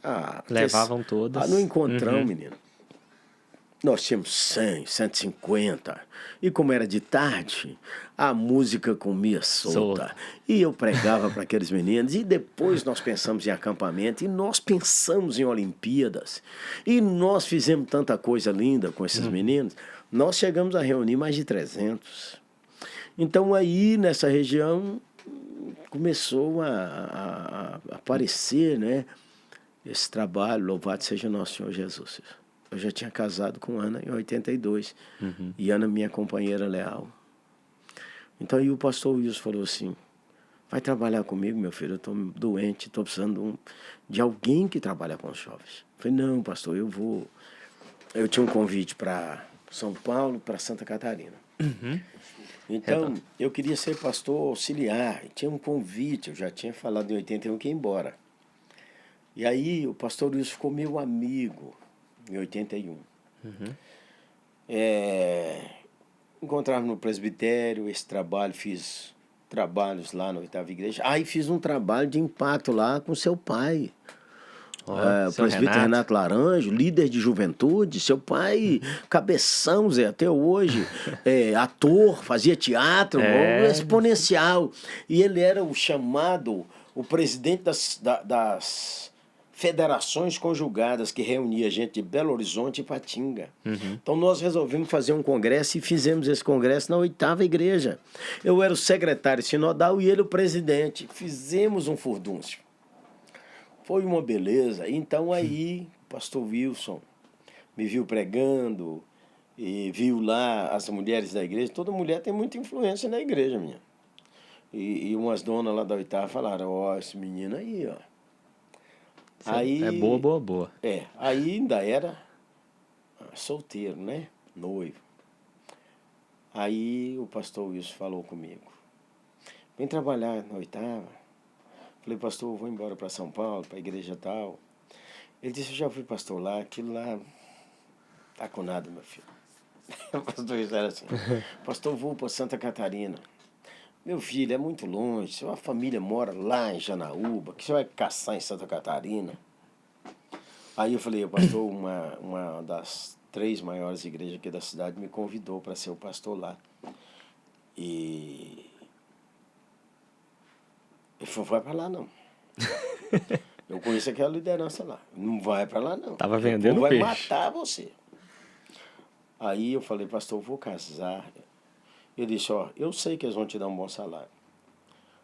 Levavam todas. No Encontrão, menino, nós tínhamos 100, 150. E como era de tarde, a música comia solta. E eu pregava para aqueles meninos. E depois nós pensamos em acampamento. E nós pensamos em Olimpíadas. E nós fizemos tanta coisa linda com esses meninos. Nós chegamos a reunir mais de 300. Então aí, nessa região, começou a aparecer, né, esse trabalho. Louvado seja nosso Senhor Jesus. Eu já tinha casado com Ana em 82. E Ana, minha companheira leal. Então aí o pastor Wilson falou assim: vai trabalhar comigo, meu filho? Eu estou doente, estou precisando de alguém que trabalha com os jovens. Eu falei: não, pastor, eu vou. Eu tinha um convite para São Paulo, para Santa Catarina. Então, eu queria ser pastor auxiliar. Tinha um convite, eu já tinha falado em 81 que ia embora. E aí o pastor Wilson ficou meu amigo em 81. Encontramos no presbitério esse trabalho, fiz trabalhos lá na Oitava Igreja. Aí fiz um trabalho de impacto lá com seu pai. O presbítero Renato Laranjo, líder de juventude. Seu pai, cabeção, Zé, até hoje, ator, fazia teatro, exponencial. E ele era o presidente das federações conjugadas, que reunia gente de Belo Horizonte e Patinga. Então nós resolvemos fazer um congresso e fizemos esse congresso na Oitava Igreja. Eu era o secretário sinodal e ele o presidente. Fizemos um furdúncio. Foi uma beleza. Então aí o pastor Wilson me viu pregando e viu lá as mulheres da igreja. Toda mulher tem muita influência na igreja, minha. E umas donas lá da Oitava falaram: ó, esse menino aí, ó. Aí, é boa. Aí ainda era solteiro, né? Noivo. Aí o pastor Wilson falou comigo: vem trabalhar na Oitava. Falei: pastor, eu vou embora para São Paulo, para a igreja tal. Ele disse: eu já fui pastor lá, aquilo lá tá com nada, meu filho. O pastor Wilson era assim: pastor, eu vou para Santa Catarina. Meu filho, é muito longe, sua família mora lá em Janaúba, que você vai caçar em Santa Catarina. Aí eu falei: pastor, uma das 3 maiores igrejas aqui da cidade me convidou para ser o pastor lá. E ele falou: vai para lá não. Eu conheço aquela liderança lá. Não vai para lá não. Tava vendendo vai peixe. Matar você. Aí eu falei: pastor, eu vou casar. Ele disse: ó, eu sei que eles vão te dar um bom salário.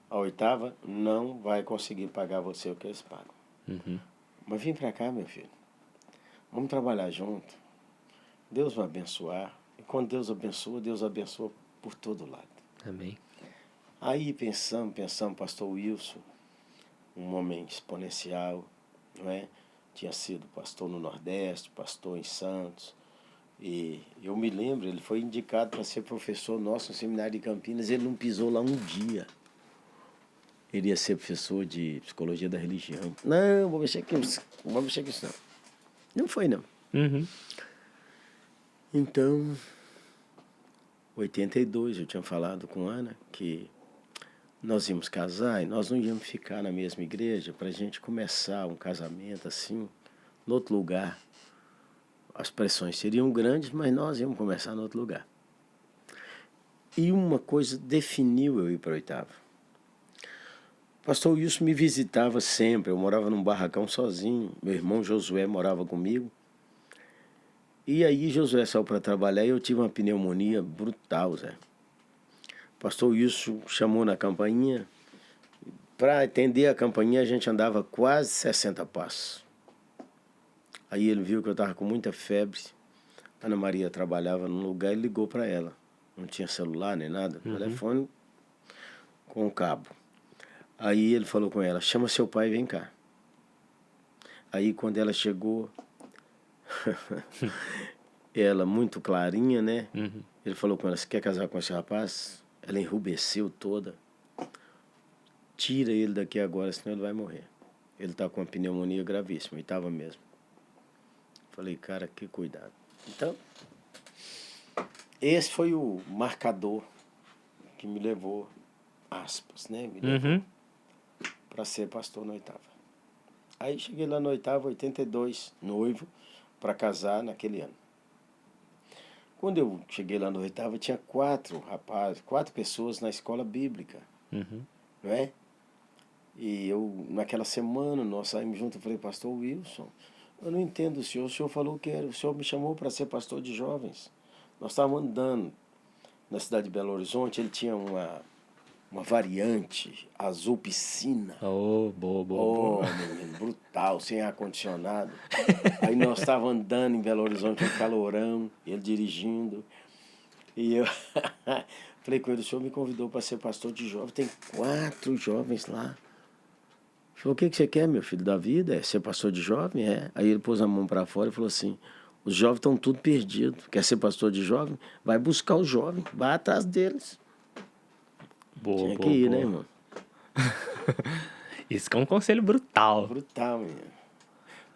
A Oitava não vai conseguir pagar você o que eles pagam. Mas vem para cá, meu filho. Vamos trabalhar junto. Deus vai abençoar. E quando Deus abençoa por todo lado. Amém. Aí pensamos, pastor Wilson, um homem exponencial, não é? Tinha sido pastor no Nordeste, pastor em Santos. E eu me lembro, ele foi indicado para ser professor nosso no seminário de Campinas, ele não pisou lá um dia. Ele ia ser professor de psicologia da religião. Não, vou mexer com isso, não vou mexer com isso não. Não foi, não. Uhum. Então, 82, eu tinha falado com Ana que nós íamos casar e nós não íamos ficar na mesma igreja para a gente começar um casamento assim, em outro lugar. As pressões seriam grandes, mas nós íamos começar em outro lugar. E uma coisa definiu eu ir para a oitava. O pastor Wilson me visitava sempre, eu morava num barracão sozinho, meu irmão Josué morava comigo. E aí Josué saiu para trabalhar e eu tive uma pneumonia brutal, Zé. O pastor Wilson chamou na campainha. Para atender a campainha, a gente andava quase 60 passos. Aí ele viu que eu estava com muita febre. Ana Maria trabalhava num lugar e ligou para ela. Não tinha celular nem nada, telefone com cabo. Aí ele falou com ela, chama seu pai e vem cá. Aí quando ela chegou, ela muito clarinha, né? Ele falou com ela, você quer casar com esse rapaz? Ela enrubesceu toda. Tira ele daqui agora, senão ele vai morrer. Ele está com uma pneumonia gravíssima, e estava mesmo. Falei, cara, que cuidado. Então, esse foi o marcador que me levou, aspas, né? Me levou para ser pastor na oitava. Aí cheguei lá na oitava, 82, noivo, para casar naquele ano. Quando eu cheguei lá na oitava, tinha 4 pessoas na escola bíblica, não é? E eu, naquela semana, nós saímos juntos, eu falei, pastor Wilson, eu não entendo o senhor falou que o senhor me chamou para ser pastor de jovens. Nós estávamos andando na cidade de Belo Horizonte, ele tinha uma variante azul piscina. Oh, boa. Menino, brutal, sem ar-condicionado. Aí nós estávamos andando em Belo Horizonte, um calorão, ele dirigindo. E eu falei com ele, o senhor me convidou para ser pastor de jovens, tem 4 jovens lá. Ele falou, o que você quer, meu filho, da vida? É ser pastor de jovem? É. Aí ele pôs a mão para fora e falou assim, os jovens estão tudo perdidos. Quer ser pastor de jovem? Vai buscar os jovens, vai atrás deles. Tinha que ir, né, irmão? Isso que é um conselho brutal. Brutal, menino.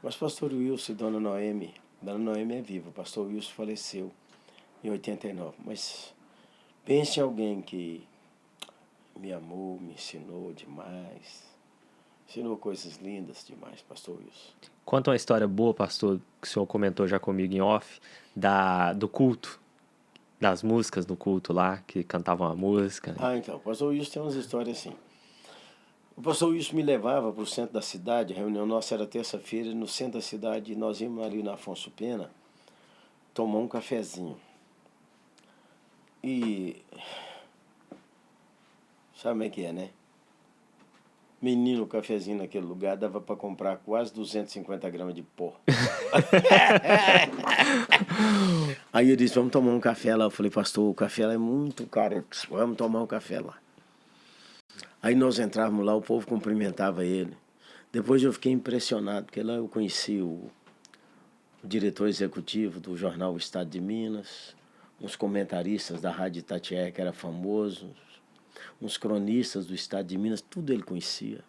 Mas pastor Wilson e dona Noemi é viva, o pastor Wilson faleceu em 89. Mas pense em alguém que me amou, me ensinou demais. Ensinou coisas lindas demais, pastor Wilson. Conta uma história boa, pastor, que o senhor comentou já comigo em off, do culto, das músicas no culto lá, que cantavam a música. Então, o pastor Wilson tem umas histórias assim. O pastor Wilson me levava para o centro da cidade, a reunião nossa era terça-feira, no centro da cidade, nós íamos ali na Afonso Pena, tomar um cafezinho. E sabe como é que é, né? Menino, o cafezinho naquele lugar dava para comprar quase 250 gramas de pó. Aí eu disse, vamos tomar um café lá. Eu falei, pastor, o café lá é muito caro. Vamos tomar um café lá. Aí nós entrávamos lá, o povo cumprimentava ele. Depois eu fiquei impressionado, porque lá eu conheci o diretor executivo do jornal O Estado de Minas, uns comentaristas da Rádio Itatiaia, que era famoso, uns cronistas do Estado de Minas, tudo ele conhecia.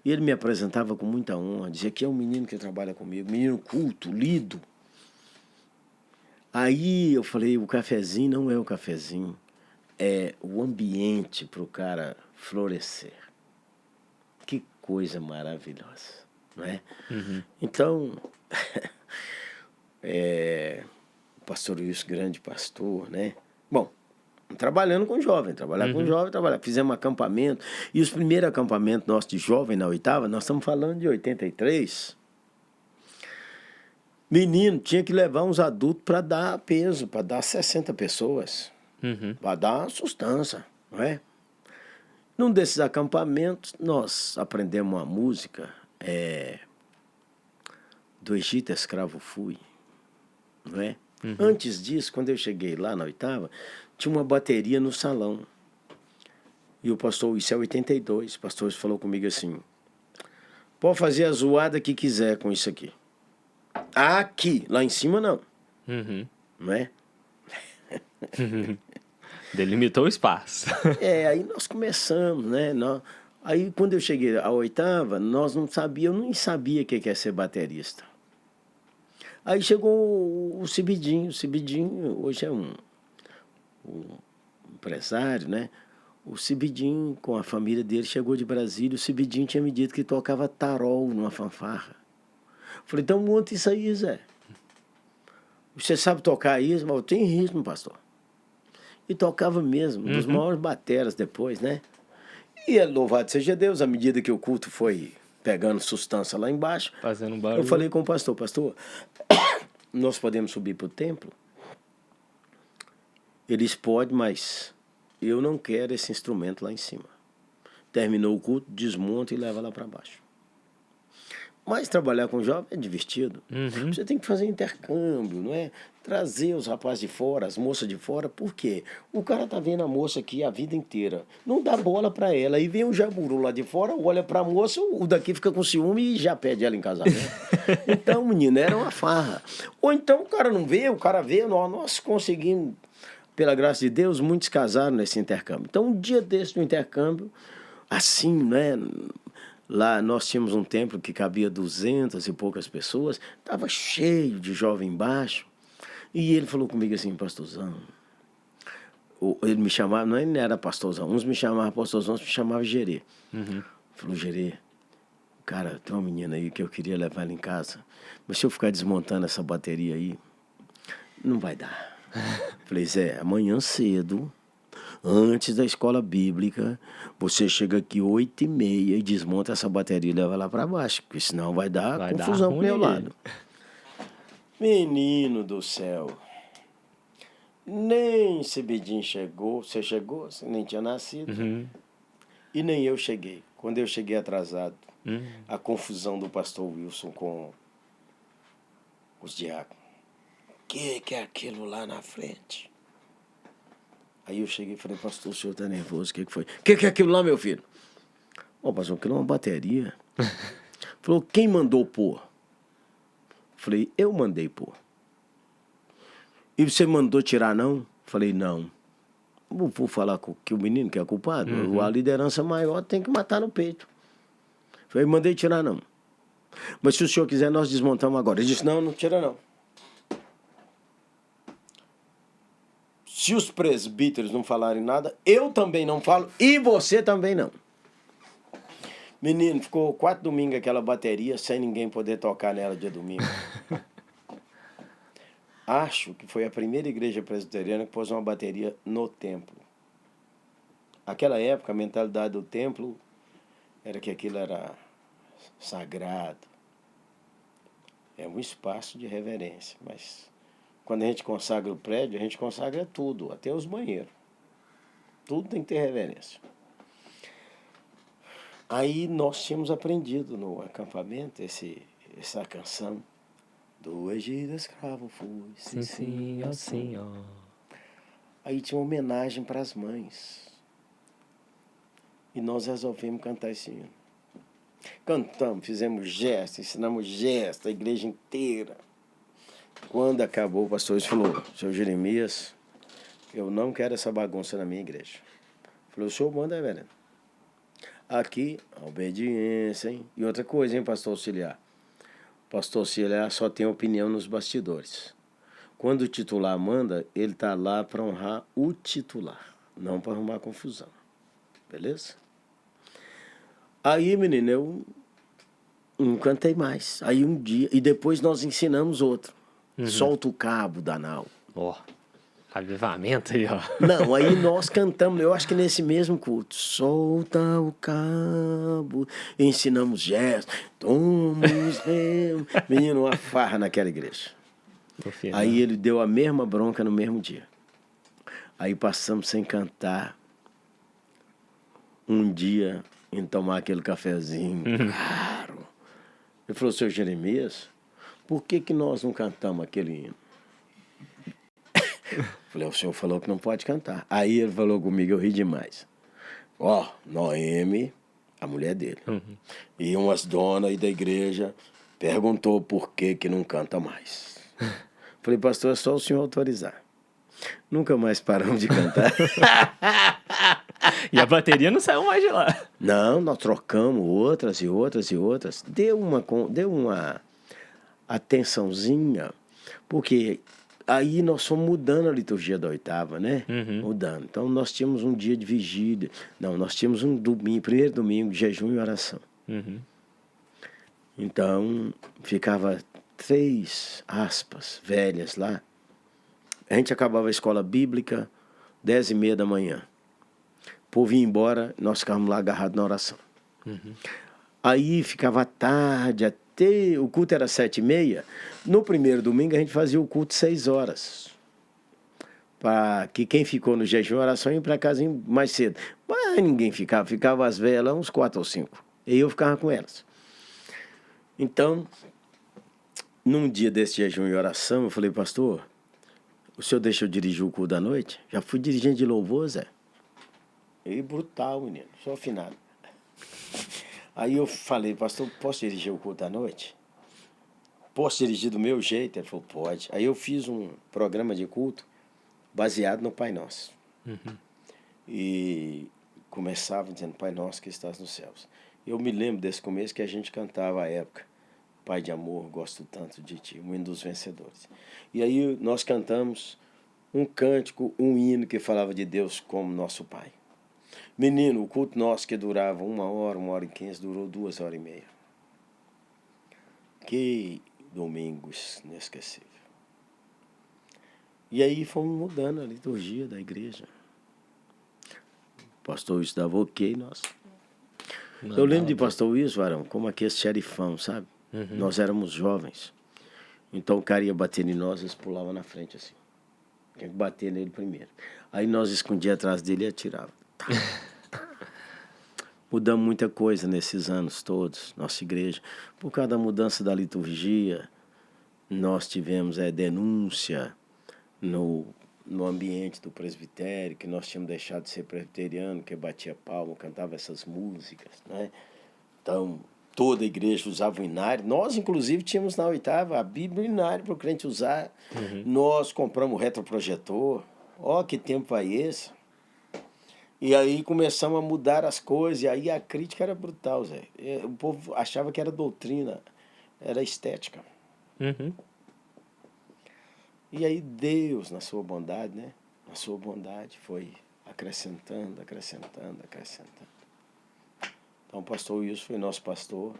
E ele me apresentava com muita honra, dizia que é um menino que trabalha comigo, menino culto, lido. Aí eu falei, o cafezinho não é o cafezinho, é o ambiente para o cara florescer. Que coisa maravilhosa, não é? Então, o pastor Wilson, grande pastor, né? Bom, trabalhando com jovem, fizemos um acampamento, e os primeiros acampamentos nossos de jovem na oitava, nós estamos falando de 83. Menino, tinha que levar uns adultos para dar peso, para dar 60 pessoas, para dar sustância, não é? Num desses acampamentos, nós aprendemos uma música, do Egito Escravo Fui, não é? Antes disso, quando eu cheguei lá na oitava, tinha uma bateria no salão. E o pastor, isso é 82, o pastor falou comigo assim, pode fazer a zoada que quiser com isso aqui. Aqui, lá em cima não. Não é? Delimitou o espaço. Aí nós começamos, né? Aí quando eu cheguei à oitava, nós não sabíamos, eu nem sabia o que é ser baterista. Aí chegou o Cibidinho. O Cibidinho hoje é um empresário, né? O Cibidinho, com a família dele, chegou de Brasília. O Cibidinho tinha me dito que tocava tarol numa fanfarra. Falei, então monta isso aí, Zé. Você sabe tocar isso? Mas tem ritmo, pastor. E tocava mesmo, dos maiores bateras depois, né? E louvado seja Deus, à medida que o culto foi pegando sustância lá embaixo, Fazendo um barulho. eu falei com o pastor, nós podemos subir para o templo? Eles podem, mas eu não quero esse instrumento lá em cima. Terminou o culto, desmonta e leva lá para baixo. Mas trabalhar com jovem é divertido. Você tem que fazer intercâmbio, não é? Trazer os rapazes de fora, as moças de fora. Por quê? O cara tá vendo a moça aqui a vida inteira. Não dá bola para ela. Aí vem o jaburu lá de fora, olha para a moça, o daqui fica com ciúme e já pede ela em casamento. Então, menino, era uma farra. Ou então o cara não vê, o cara vê. Nós conseguimos, pela graça de Deus, muitos casaram nesse intercâmbio. Então, um dia desse no intercâmbio, assim, né? Lá nós tínhamos um templo que cabia 200 e poucas pessoas, estava cheio de jovem embaixo. E ele falou comigo assim, pastorzão. Ele me chamava, não ele era pastorzão, uns me chamavam pastorzão, outros me chamavam Gerê. Falou, Gerê, cara, tem uma menina aí que eu queria levar ela em casa, mas se eu ficar desmontando essa bateria aí, não vai dar. Falei, Zé, amanhã cedo, antes da escola bíblica, você chega aqui 8h30 e desmonta essa bateria e leva lá para baixo, porque senão vai dar confusão pro meu lado. Menino do céu, nem Cibidinho chegou, você chegou, você nem tinha nascido, e nem eu cheguei. Quando eu cheguei atrasado, a confusão do pastor Wilson com os diáconos. O que é aquilo lá na frente? Aí eu cheguei e falei, pastor, o senhor tá nervoso, o que foi? O que é aquilo lá, meu filho? Pastor, aquilo é uma bateria. Falou, quem mandou pôr? Falei, eu mandei pôr. E você mandou tirar, não? Falei, não. Vou falar que o menino que é culpado. A liderança maior tem que matar no peito. Falei, mandei tirar, não. Mas se o senhor quiser, nós desmontamos agora. Ele disse, não tira, não. Se os presbíteros não falarem nada, eu também não falo e você também não. Menino, ficou 4 domingos aquela bateria sem ninguém poder tocar nela dia domingo. Acho que foi a primeira igreja presbiteriana que pôs uma bateria no templo. Naquela época, a mentalidade do templo era que aquilo era sagrado. É um espaço de reverência, mas quando a gente consagra o prédio, a gente consagra tudo, até os banheiros. Tudo tem que ter reverência. Aí nós tínhamos aprendido no acampamento essa canção. Do Egito escravo fui, sim, ó Senhor. Aí tinha uma homenagem para as mães. E nós resolvemos cantar esse hino. Cantamos, fizemos gestos, ensinamos gestos, a igreja inteira. Quando acabou, o pastor falou, seu Jeremias, eu não quero essa bagunça na minha igreja. Falei, o senhor manda, reverendo. Aqui, a obediência, hein? E outra coisa, hein, pastor auxiliar? Pastor auxiliar só tem opinião nos bastidores. Quando o titular manda, ele está lá para honrar o titular, não para arrumar confusão. Beleza? Aí, menino, eu não cantei mais. Aí um dia, e depois nós ensinamos outro. Solta o cabo, Danal. Avivamento aí, ó. Não, aí nós cantamos, eu acho que nesse mesmo culto. Solta o cabo, ensinamos gestos, tomos remo. Menino, uma farra naquela igreja. Aí ele deu a mesma bronca no mesmo dia. Aí passamos sem cantar um dia em tomar aquele cafezinho caro. Ele falou, seu Jeremias, por que nós não cantamos aquele hino? Falei, o senhor falou que não pode cantar. Aí ele falou comigo, eu ri demais. Noemi, a mulher dele. E umas donas aí da igreja perguntou por que não canta mais. Falei, pastor, é só o senhor autorizar. Nunca mais paramos de cantar. E a bateria não saiu mais de lá. Não, nós trocamos outras e outras e outras. Deu uma atençãozinha, porque aí nós fomos mudando a liturgia da oitava, né? Mudando. Então nós tínhamos um dia de vigília. Não, nós tínhamos um domingo, primeiro domingo de jejum e oração. Então ficava 3 aspas velhas lá. A gente acabava a escola bíblica 10h30 da manhã. O povo ia embora, nós ficávamos lá agarrados na oração. Aí ficava tarde, até o culto era 7h30. No primeiro domingo a gente fazia o culto 6 horas. Para que quem ficou no jejum e oração ia para casa mais cedo. Mas ninguém ficava as velhas uns 4 ou 5. E eu ficava com elas. Então, num dia desse jejum e oração, eu falei, pastor, o senhor deixa eu dirigir o culto da noite? Já fui dirigente de louvor, Zé. E brutal, menino, só afinado. Aí eu falei, pastor, posso dirigir o culto da noite? Posso dirigir do meu jeito? Ele falou, pode. Aí eu fiz um programa de culto baseado no Pai Nosso. E começava dizendo, Pai Nosso que estás nos céus. Eu me lembro desse começo que a gente cantava à época, Pai de amor, gosto tanto de ti, o hino dos vencedores. E aí nós cantamos um cântico, um hino que falava de Deus como nosso Pai. Menino, o culto nosso que durava 1 hora, 1h15, durou 2h30. Que domingos inesquecível. E aí fomos mudando a liturgia da igreja. Pastor Wilson dava ok, nós. Eu lembro de pastor Wilson, varão, como aquele xerifão, sabe? Nós éramos jovens. Então o cara ia bater em nós, eles pulavam na frente assim. Tinha que bater nele primeiro. Aí nós escondíamos atrás dele e atirava. Mudamos muita coisa nesses anos todos, nossa igreja. Por causa da mudança da liturgia, nós tivemos denúncia no ambiente do presbitério, que nós tínhamos deixado de ser presbiteriano, que batia palma, cantava essas músicas, né? Então, toda a igreja usava o inário. Nós, inclusive, tínhamos na oitava a Bíblia e o inário para o crente usar. Nós compramos o retroprojetor. Ó, que tempo vai esse? E aí começamos a mudar as coisas, e aí a crítica era brutal, Zé. O povo achava que era doutrina, era estética. E aí Deus, na sua bondade, né? Na sua bondade, foi acrescentando. Então o pastor Wilson foi nosso pastor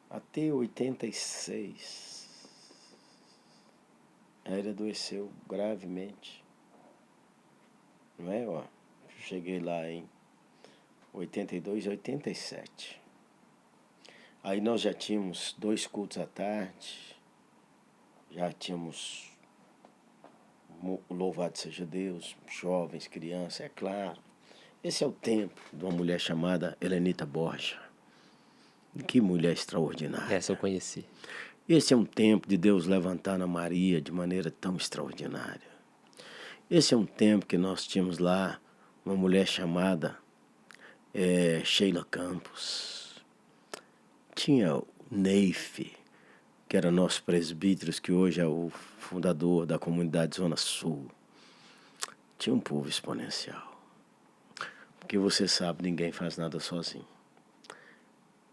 até 86. Aí ele adoeceu gravemente. Não é, ó? Cheguei lá em 82, 87. Aí nós já tínhamos 2 cultos à tarde, já tínhamos louvado seja Deus, jovens, crianças, é claro. Esse é o tempo de uma mulher chamada Helenita Borja. Que mulher extraordinária. Essa eu conheci. Esse é um tempo de Deus levantar a Maria de maneira tão extraordinária. Esse é um tempo que nós tínhamos lá uma mulher chamada Sheila Campos. Tinha o Neif, que era nosso presbítero, que hoje é o fundador da comunidade Zona Sul. Tinha um povo exponencial. Porque você sabe, ninguém faz nada sozinho.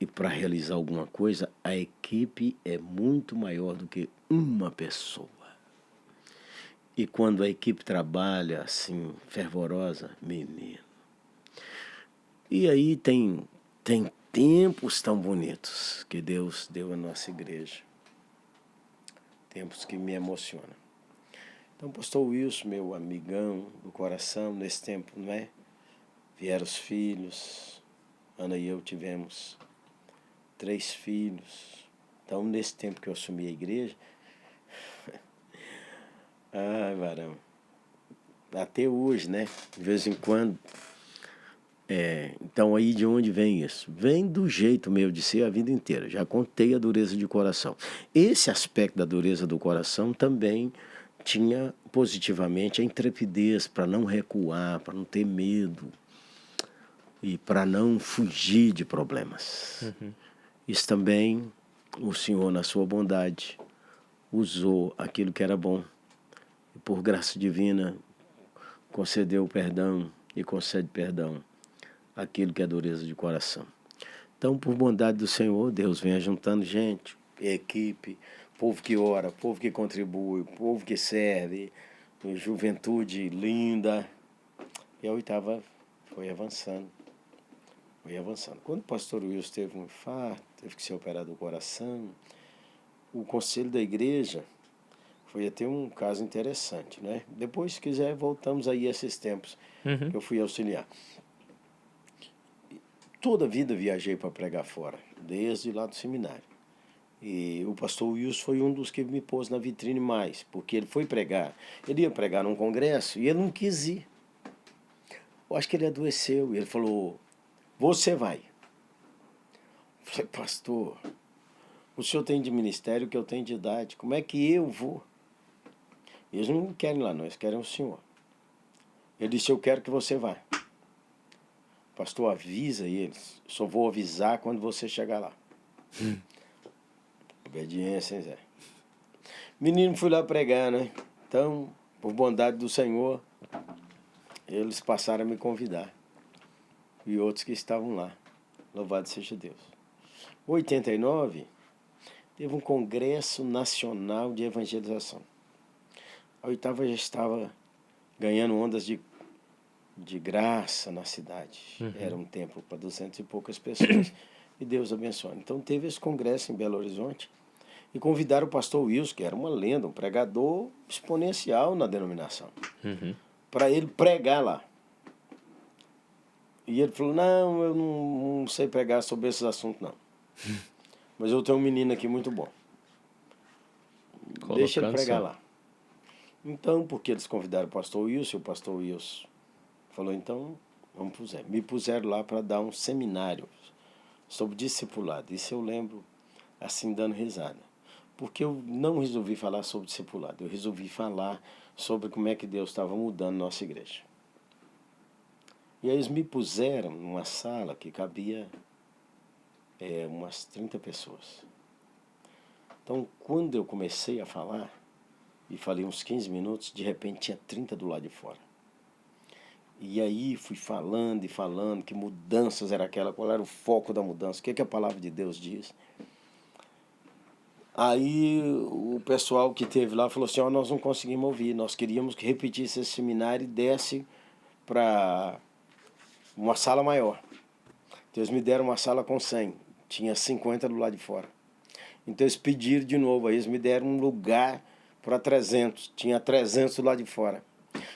E para realizar alguma coisa, a equipe é muito maior do que uma pessoa. E quando a equipe trabalha assim, fervorosa, menino. E aí tem tempos tão bonitos que Deus deu à nossa igreja. Tempos que me emocionam. Então, pastor Wilson, meu amigão do coração, nesse tempo, não é? Vieram os filhos. Ana e eu tivemos 3 filhos. Então, nesse tempo que eu assumi a igreja... Ai, varão. Até hoje, né? De vez em quando. Então, aí de onde vem isso? Vem do jeito meu de ser a vida inteira. Já contei a dureza de coração. Esse aspecto da dureza do coração também tinha positivamente a intrepidez para não recuar, para não ter medo. e para não fugir de problemas. Isso também o Senhor, na sua bondade, usou aquilo que era bom e, por graça divina, concedeu perdão e concede perdão àquilo que é dureza de coração. Então, por bondade do Senhor, Deus vem juntando gente, equipe, povo que ora, povo que contribui, povo que serve, juventude linda. E a oitava foi avançando. Quando o pastor Wilson teve um infarto, teve que ser operado o coração, o conselho da igreja foi até um caso interessante, né? Depois, se quiser, voltamos aí a esses tempos que eu fui auxiliar. Toda a vida viajei para pregar fora, desde lá do seminário. E o pastor Wilson foi um dos que me pôs na vitrine mais, porque ele foi pregar. Ele ia pregar num congresso e ele não quis ir. Eu acho que ele adoeceu e ele falou: você vai. Eu falei: pastor, o senhor tem de ministério que eu tenho de idade, como é que eu vou? Eles não querem lá não, eles querem o senhor. Ele disse: eu quero que você vá. Pastor, avisa eles, só vou avisar quando você chegar lá. Obediência, hein, Zé? Menino, fui lá pregar, né? Então, por bondade do Senhor, eles passaram a me convidar. E outros que estavam lá. Louvado seja Deus. Em 89, teve um Congresso Nacional de Evangelização. A oitava já estava ganhando ondas de graça na cidade. Era um templo para 200 e poucas pessoas. E Deus abençoou. Então teve esse congresso em Belo Horizonte e convidaram o pastor Wilson, que era uma lenda, um pregador exponencial na denominação, para ele pregar lá. E ele falou: não, eu não sei pregar sobre esses assuntos, não. Mas eu tenho um menino aqui muito bom. Deixa ele pregar lá. Então, porque eles convidaram o pastor Wilson, e o pastor Wilson falou: então, vamos pro Zé. Me puseram lá para dar um seminário sobre discipulado. Isso eu lembro, assim, dando risada. Porque eu não resolvi falar sobre discipulado. Eu resolvi falar sobre como é que Deus estava mudando nossa igreja. E aí eles me puseram numa sala que cabia umas 30 pessoas. Então, quando eu comecei a falar, e falei uns 15 minutos, de repente tinha 30 do lado de fora. E aí fui falando e falando que mudanças era aquela, qual era o foco da mudança, o que a palavra de Deus diz. Aí o pessoal que esteve lá falou assim: nós não conseguimos ouvir, nós queríamos que repetisse esse seminário e desse para uma sala maior. Então eles me deram uma sala com 100, tinha 50 do lado de fora. Então eles pediram de novo, aí eles me deram um lugar para 300, tinha 300 do lado de fora.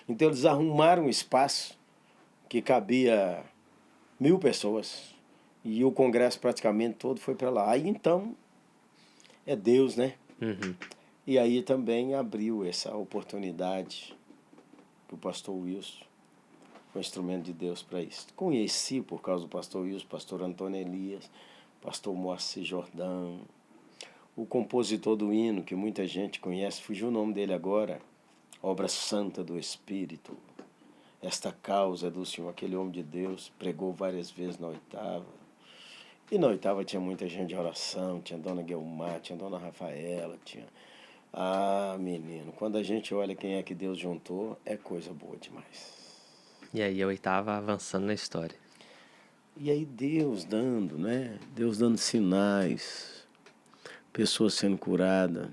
Então eles arrumaram um espaço que cabia 1.000 pessoas e o congresso praticamente todo foi para lá. Aí então é Deus, né? E aí também abriu essa oportunidade que o pastor Wilson foi instrumento de Deus para isso. Conheci por causa do pastor Wilson, pastor Antônio Elias, pastor Moacir Jordão, o compositor do hino, que muita gente conhece, fugiu o nome dele agora, Obra Santa do Espírito. Esta causa é do Senhor, aquele homem de Deus, pregou várias vezes na oitava. E na oitava tinha muita gente de oração, tinha Dona Guelmar, tinha Dona Rafaela, tinha... Ah, menino, quando a gente olha quem é que Deus juntou, é coisa boa demais. E aí a oitava avançando na história. E aí Deus dando, né? Deus dando sinais, pessoas sendo curadas.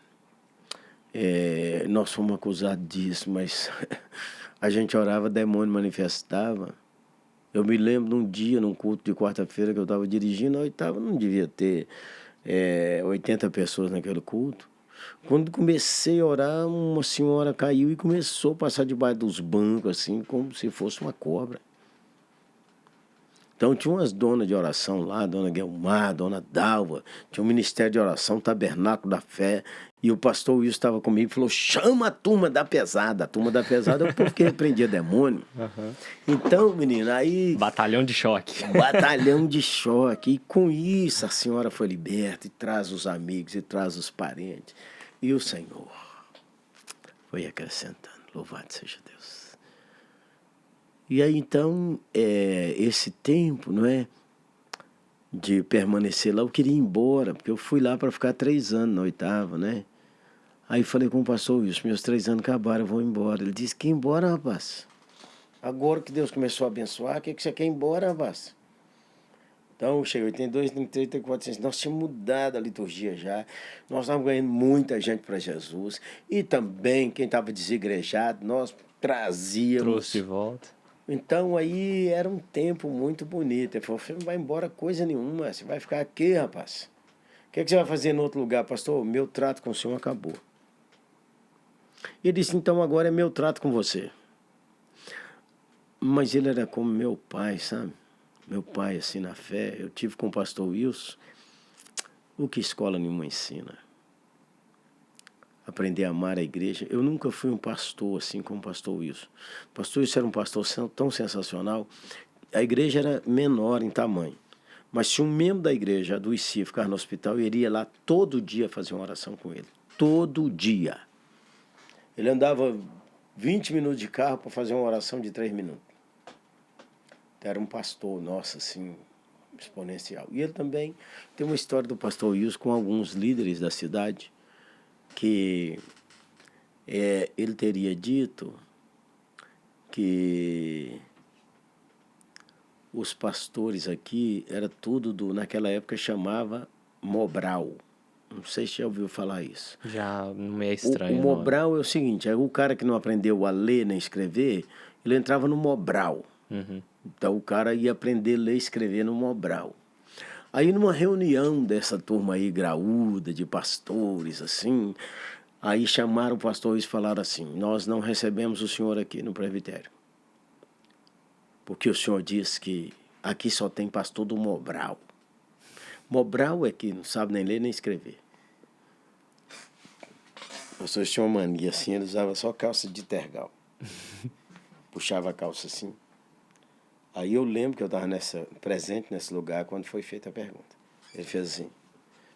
Nós fomos acusados disso, mas a gente orava, demônio manifestava. Eu me lembro de um dia, num culto de quarta-feira que eu estava dirigindo, a oitava não devia ter 80 pessoas naquele culto. Quando comecei a orar, uma senhora caiu e começou a passar debaixo dos bancos, assim, como se fosse uma cobra. Então tinha umas donas de oração lá, Dona Guelmar, Dona Dalva, tinha um ministério de oração, Tabernáculo da Fé, e o pastor Wilson estava comigo e falou: chama a turma da pesada. A turma da pesada é o povo que repreendia demônio. Então, menina, aí... Batalhão de choque. Batalhão de choque. E com isso a senhora foi liberta, e traz os amigos, e traz os parentes. E o Senhor foi acrescentando. Louvado seja Deus. E aí, então, esse tempo, não é? De permanecer lá, eu queria ir embora, porque eu fui lá para ficar 3 anos na oitava, né? Aí falei com o pastor Wilson, meus 3 anos acabaram, eu vou embora. Ele disse, que ir embora, rapaz? Agora que Deus começou a abençoar, o que você quer ir embora, rapaz? Então, cheguei em 82, 83, 84, nós tínhamos mudado a liturgia já, nós estávamos ganhando muita gente para Jesus, e também quem estava desigrejado, nós trazíamos. Trouxe de volta. Então, aí era um tempo muito bonito. Ele falou, você não vai embora coisa nenhuma, você vai ficar aqui, rapaz. O que você vai fazer em outro lugar, pastor? Meu trato com o senhor acabou. Ele disse, então agora é meu trato com você. Mas ele era como meu pai, sabe? Meu pai, assim, na fé. Eu tive com o pastor Wilson o que escola nenhuma ensina. Aprender a amar a igreja. Eu nunca fui um pastor assim como o pastor Wilson. O pastor Wilson era um pastor tão sensacional. A igreja era menor em tamanho. Mas se um membro da igreja adoecia, ficar no hospital, eu iria lá todo dia fazer uma oração com ele. Todo dia. Ele andava 20 minutos de carro para fazer uma oração de 3 minutos. Era um pastor, nossa, assim, exponencial. E ele também tem uma história do pastor Wilson com alguns líderes da cidade, que ele teria dito que os pastores aqui, era tudo, naquela época chamava Mobral. Não sei se já ouviu falar isso. Já não é estranho. O Mobral é o seguinte, o cara que não aprendeu a ler nem escrever, ele entrava no Mobral. Uhum. Então o cara ia aprender a ler e escrever no Mobral. Aí numa reunião dessa turma aí graúda, de pastores, assim, aí chamaram o pastor e falaram assim, nós não recebemos o senhor aqui no presbitério. Porque o senhor diz que aqui só tem pastor do Mobral. Mobral é que não sabe nem ler nem escrever. Os pastores tinham uma mania assim, ele usava só calça de tergal. Puxava a calça assim. Aí eu lembro que eu estava presente nesse lugar quando foi feita a pergunta. Ele fez assim,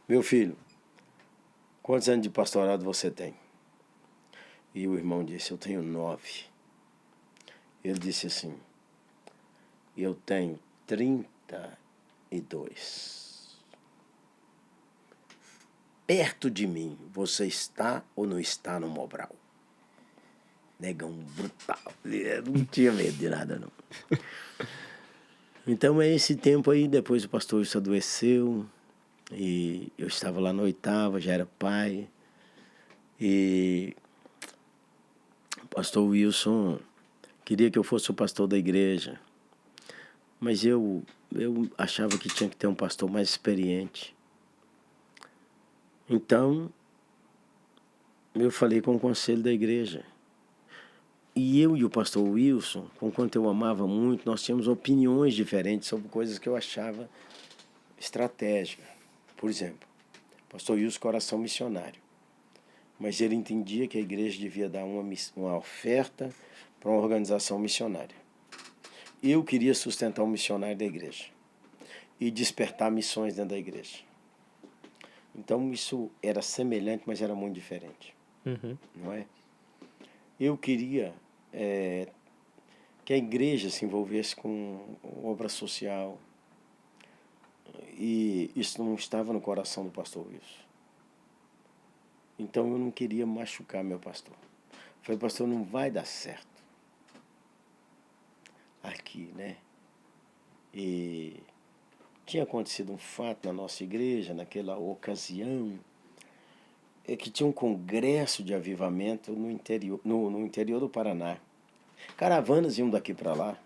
meu filho, quantos anos de pastorado você tem? E o irmão disse, eu tenho 9. Ele disse assim, eu tenho 32. Perto de mim, você está ou não está no Mobral? Negão brutal. Eu não tinha medo de nada, não. Então, é esse tempo aí, depois o pastor Wilson adoeceu, e eu estava lá na oitava, já era pai, e o pastor Wilson queria que eu fosse o pastor da igreja, mas eu achava que tinha que ter um pastor mais experiente. Então, eu falei com o conselho da igreja. E eu e o pastor Wilson, com quanto eu amava muito, nós tínhamos opiniões diferentes sobre coisas que eu achava estratégicas. Por exemplo, o pastor Wilson, coração missionário. Mas ele entendia que a igreja devia dar uma oferta para uma organização missionária. Eu queria sustentar um missionário da igreja e despertar missões dentro da igreja. Então isso era semelhante, mas era muito diferente. Uhum. Não é? Eu queria que a igreja se envolvesse com obra social, e isso não estava no coração do pastor Wilson. Então eu não queria machucar meu pastor. Falei, pastor, não vai dar certo aqui, né? E tinha acontecido um fato na nossa igreja, naquela ocasião, que tinha um congresso de avivamento no interior do Paraná. Caravanas iam daqui para lá.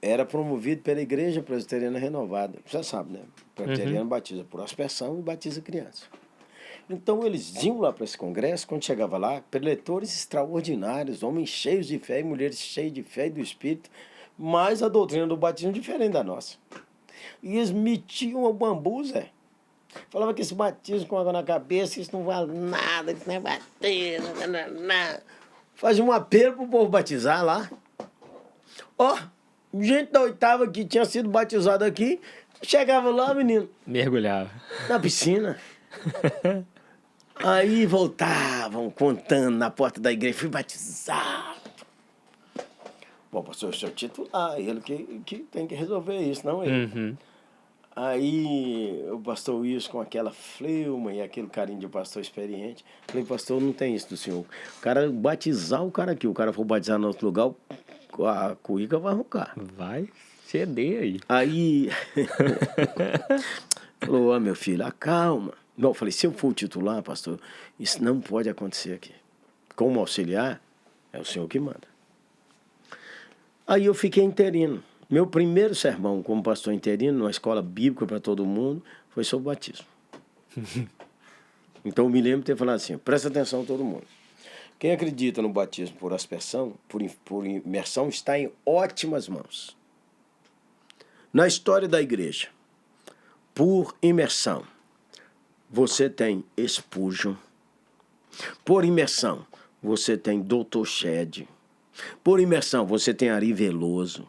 Era promovido pela Igreja Presbiteriana Renovada. Você sabe, né? Presbiteriano batiza por aspersão e batiza criança. Então eles iam lá para esse congresso, quando chegava lá, preletores extraordinários, homens cheios de fé e mulheres cheias de fé e do Espírito, mas a doutrina do batismo diferente da nossa. E eles metiam o bambu, Zé. Falava que esse batismo com água na cabeça, isso não vale nada, isso não é batismo, não. Fazia um apelo pro povo batizar lá. Ó, gente da oitava que tinha sido batizado aqui, chegava lá, menino. Mergulhava. Na piscina. Aí voltavam contando na porta da igreja, fui batizado. Bom, pastor, o senhor titular, ele que tem que resolver isso, não ele. Uhum. Aí o pastor Wilson, com aquela fleuma e aquele carinho de pastor experiente, falei, pastor, não tem isso do senhor. O cara batizar o cara aqui, o cara for batizar em outro lugar, a cuíca vai arrancar. Vai ceder aí. Aí, falou, meu filho, acalma. Não, eu falei, se eu for o titular, pastor, isso não pode acontecer aqui. Como auxiliar, é o senhor que manda. Aí eu fiquei interino. Meu primeiro sermão como pastor interino, numa escola bíblica para todo mundo, foi sobre o batismo. Então eu me lembro de ter falado assim, presta atenção todo mundo. Quem acredita no batismo por aspersão, por imersão, está em ótimas mãos. Na história da igreja, por imersão, você tem Spurgeon. Por imersão, você tem Dr. Shedd. Por imersão, você tem Ari Veloso.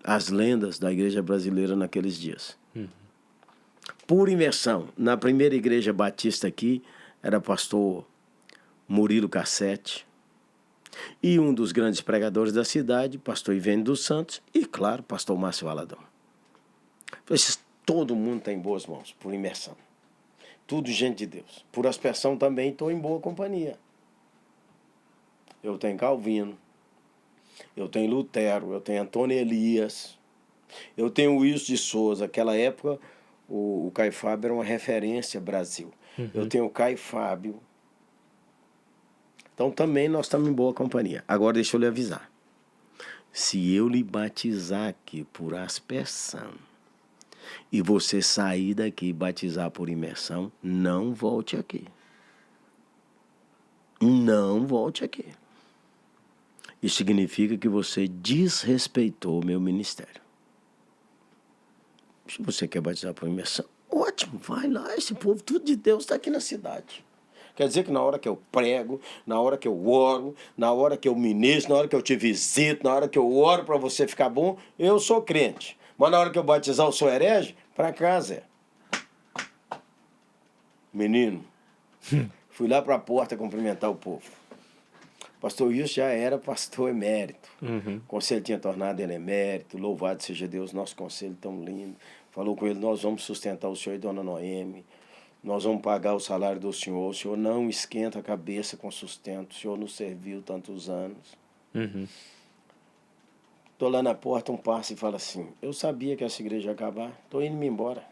As lendas da igreja brasileira naqueles dias. Por imersão, na primeira igreja batista aqui, era pastor Murilo Cassete. E um dos grandes pregadores da cidade, pastor Ivênio dos Santos. E, claro, pastor Márcio Valadão. Todo mundo está em boas mãos, por imersão. Tudo gente de Deus. Por aspersão também estou em boa companhia. Eu tenho Calvino. Eu tenho Lutero, eu tenho Antônio Elias, eu tenho Wilson de Souza. Naquela época, o Caio Fábio era uma referência Brasil. Eu tenho o Caio Fábio. Então, também nós estamos em boa companhia. Agora, deixa eu lhe avisar. Se eu lhe batizar aqui por aspersão e você sair daqui e batizar por imersão, não volte aqui. Não volte aqui. Isso significa que você desrespeitou o meu ministério. Se você quer batizar por imersão, ótimo, vai lá, esse povo, tudo de Deus está aqui na cidade. Quer dizer que na hora que eu prego, na hora que eu oro, na hora que eu ministro, na hora que eu te visito, na hora que eu oro para você ficar bom, eu sou crente. Mas na hora que eu batizar, eu sou herege, para casa. Menino, fui lá para a porta cumprimentar o povo. Pastor Wilson já era pastor emérito. O conselho tinha tornado ele emérito. Louvado seja Deus, nosso conselho tão lindo. Falou com ele, nós vamos sustentar o senhor e dona Noemi. Nós vamos pagar o salário do senhor. O senhor não esquenta a cabeça com sustento. O senhor nos serviu tantos anos. Estou lá na porta, um passa e fala assim, eu sabia que essa igreja ia acabar. Estou indo-me embora.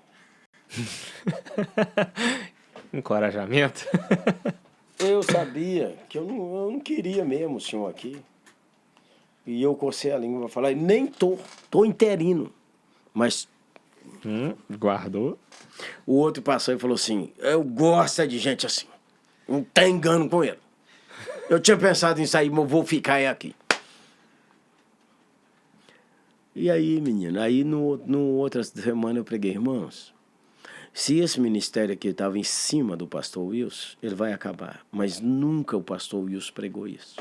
Encorajamento. Eu sabia que eu não queria mesmo o senhor aqui. E eu cocei a língua para falar, e nem tô interino. Mas Guardou. o outro passou e falou assim, eu gosto de gente assim. Não tem engano com ele. Eu tinha pensado em sair, mas eu vou ficar aqui. E aí, menino, no outra semana eu preguei, irmãos, se esse ministério aqui estava em cima do pastor Wilson, ele vai acabar. Mas nunca o pastor Wilson pregou isso.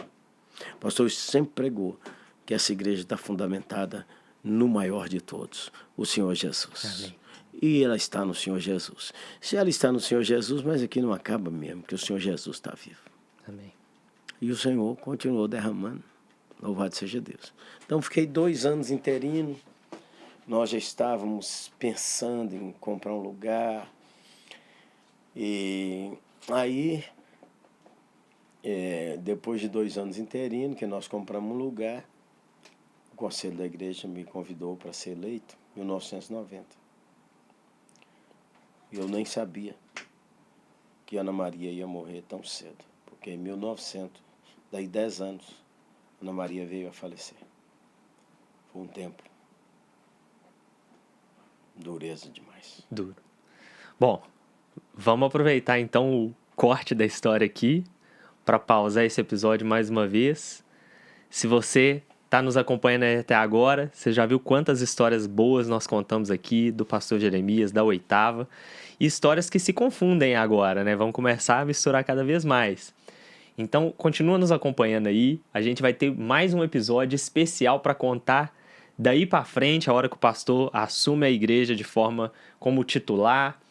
O pastor Wilson sempre pregou que essa igreja está fundamentada no maior de todos, o Senhor Jesus. Amém. E ela está no Senhor Jesus. Se ela está no Senhor Jesus, mas aqui não acaba mesmo, porque o Senhor Jesus está vivo. Amém. E o Senhor continuou derramando. Louvado seja Deus. Então, fiquei 2 anos interino. Nós já estávamos pensando em comprar um lugar. E aí, depois de 2 anos interino, que nós compramos um lugar, o conselho da igreja me convidou para ser eleito em 1990. E eu nem sabia que Ana Maria ia morrer tão cedo. Porque em 1900, daí 10 anos, Ana Maria veio a falecer. Foi um tempo. Dureza demais. Duro. Bom, vamos aproveitar então o corte da história aqui para pausar esse episódio mais uma vez. Se você está nos acompanhando até agora, você já viu quantas histórias boas nós contamos aqui do pastor Jeremias, da Oitava, e histórias que se confundem agora, né? Vamos começar a misturar cada vez mais. Então, continua nos acompanhando aí. A gente vai ter mais um episódio especial para contar daí para frente, a hora que o pastor assume a igreja de forma como titular,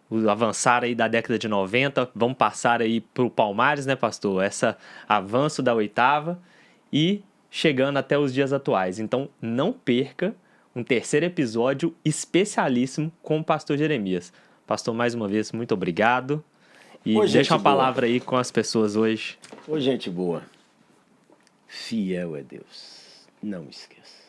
o avançar aí da década de 90, vamos passar aí para o Palmares, né, pastor? Esse avanço da Oitava. E chegando até os dias atuais. Então, não perca um terceiro episódio especialíssimo com o pastor Jeremias. Pastor, mais uma vez, muito obrigado. E deixa uma palavra aí com as pessoas hoje. Ô, gente boa. Fiel é Deus. Não esqueça.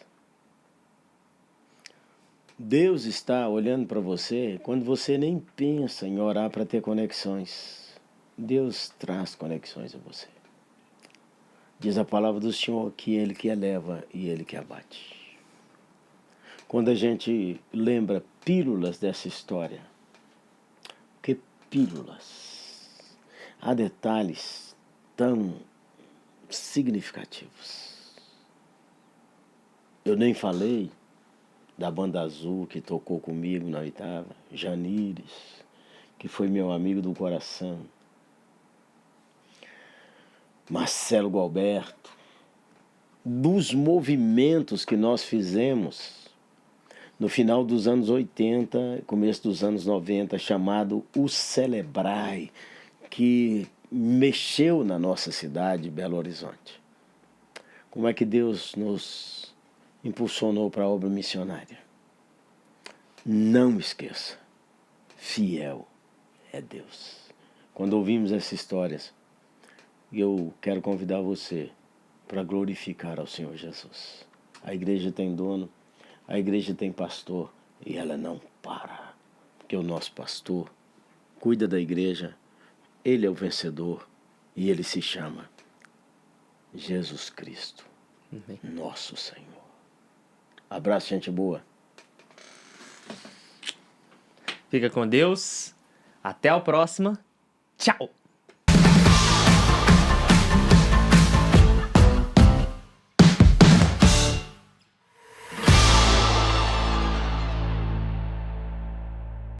Deus está olhando para você quando você nem pensa em orar para ter conexões. Deus traz conexões a você. Diz a palavra do Senhor que Ele que eleva e Ele que abate. Quando a gente lembra pílulas dessa história, que pílulas, há detalhes tão significativos. Eu nem falei da Banda Azul que tocou comigo na oitava, Janires, que foi meu amigo do coração, Marcelo Gualberto, dos movimentos que nós fizemos no final dos anos 80, começo dos anos 90, chamado O Celebrai, que mexeu na nossa cidade, Belo Horizonte. Como é que Deus nos impulsionou para a obra missionária? Não esqueça, fiel é Deus. Quando ouvimos essas histórias, eu quero convidar você para glorificar ao Senhor Jesus. A igreja tem dono, a igreja tem pastor e ela não para, porque o nosso pastor cuida da igreja, ele é o vencedor e ele se chama Jesus Cristo, nosso Senhor. Abraço, gente boa. Fica com Deus. Até a próxima. Tchau!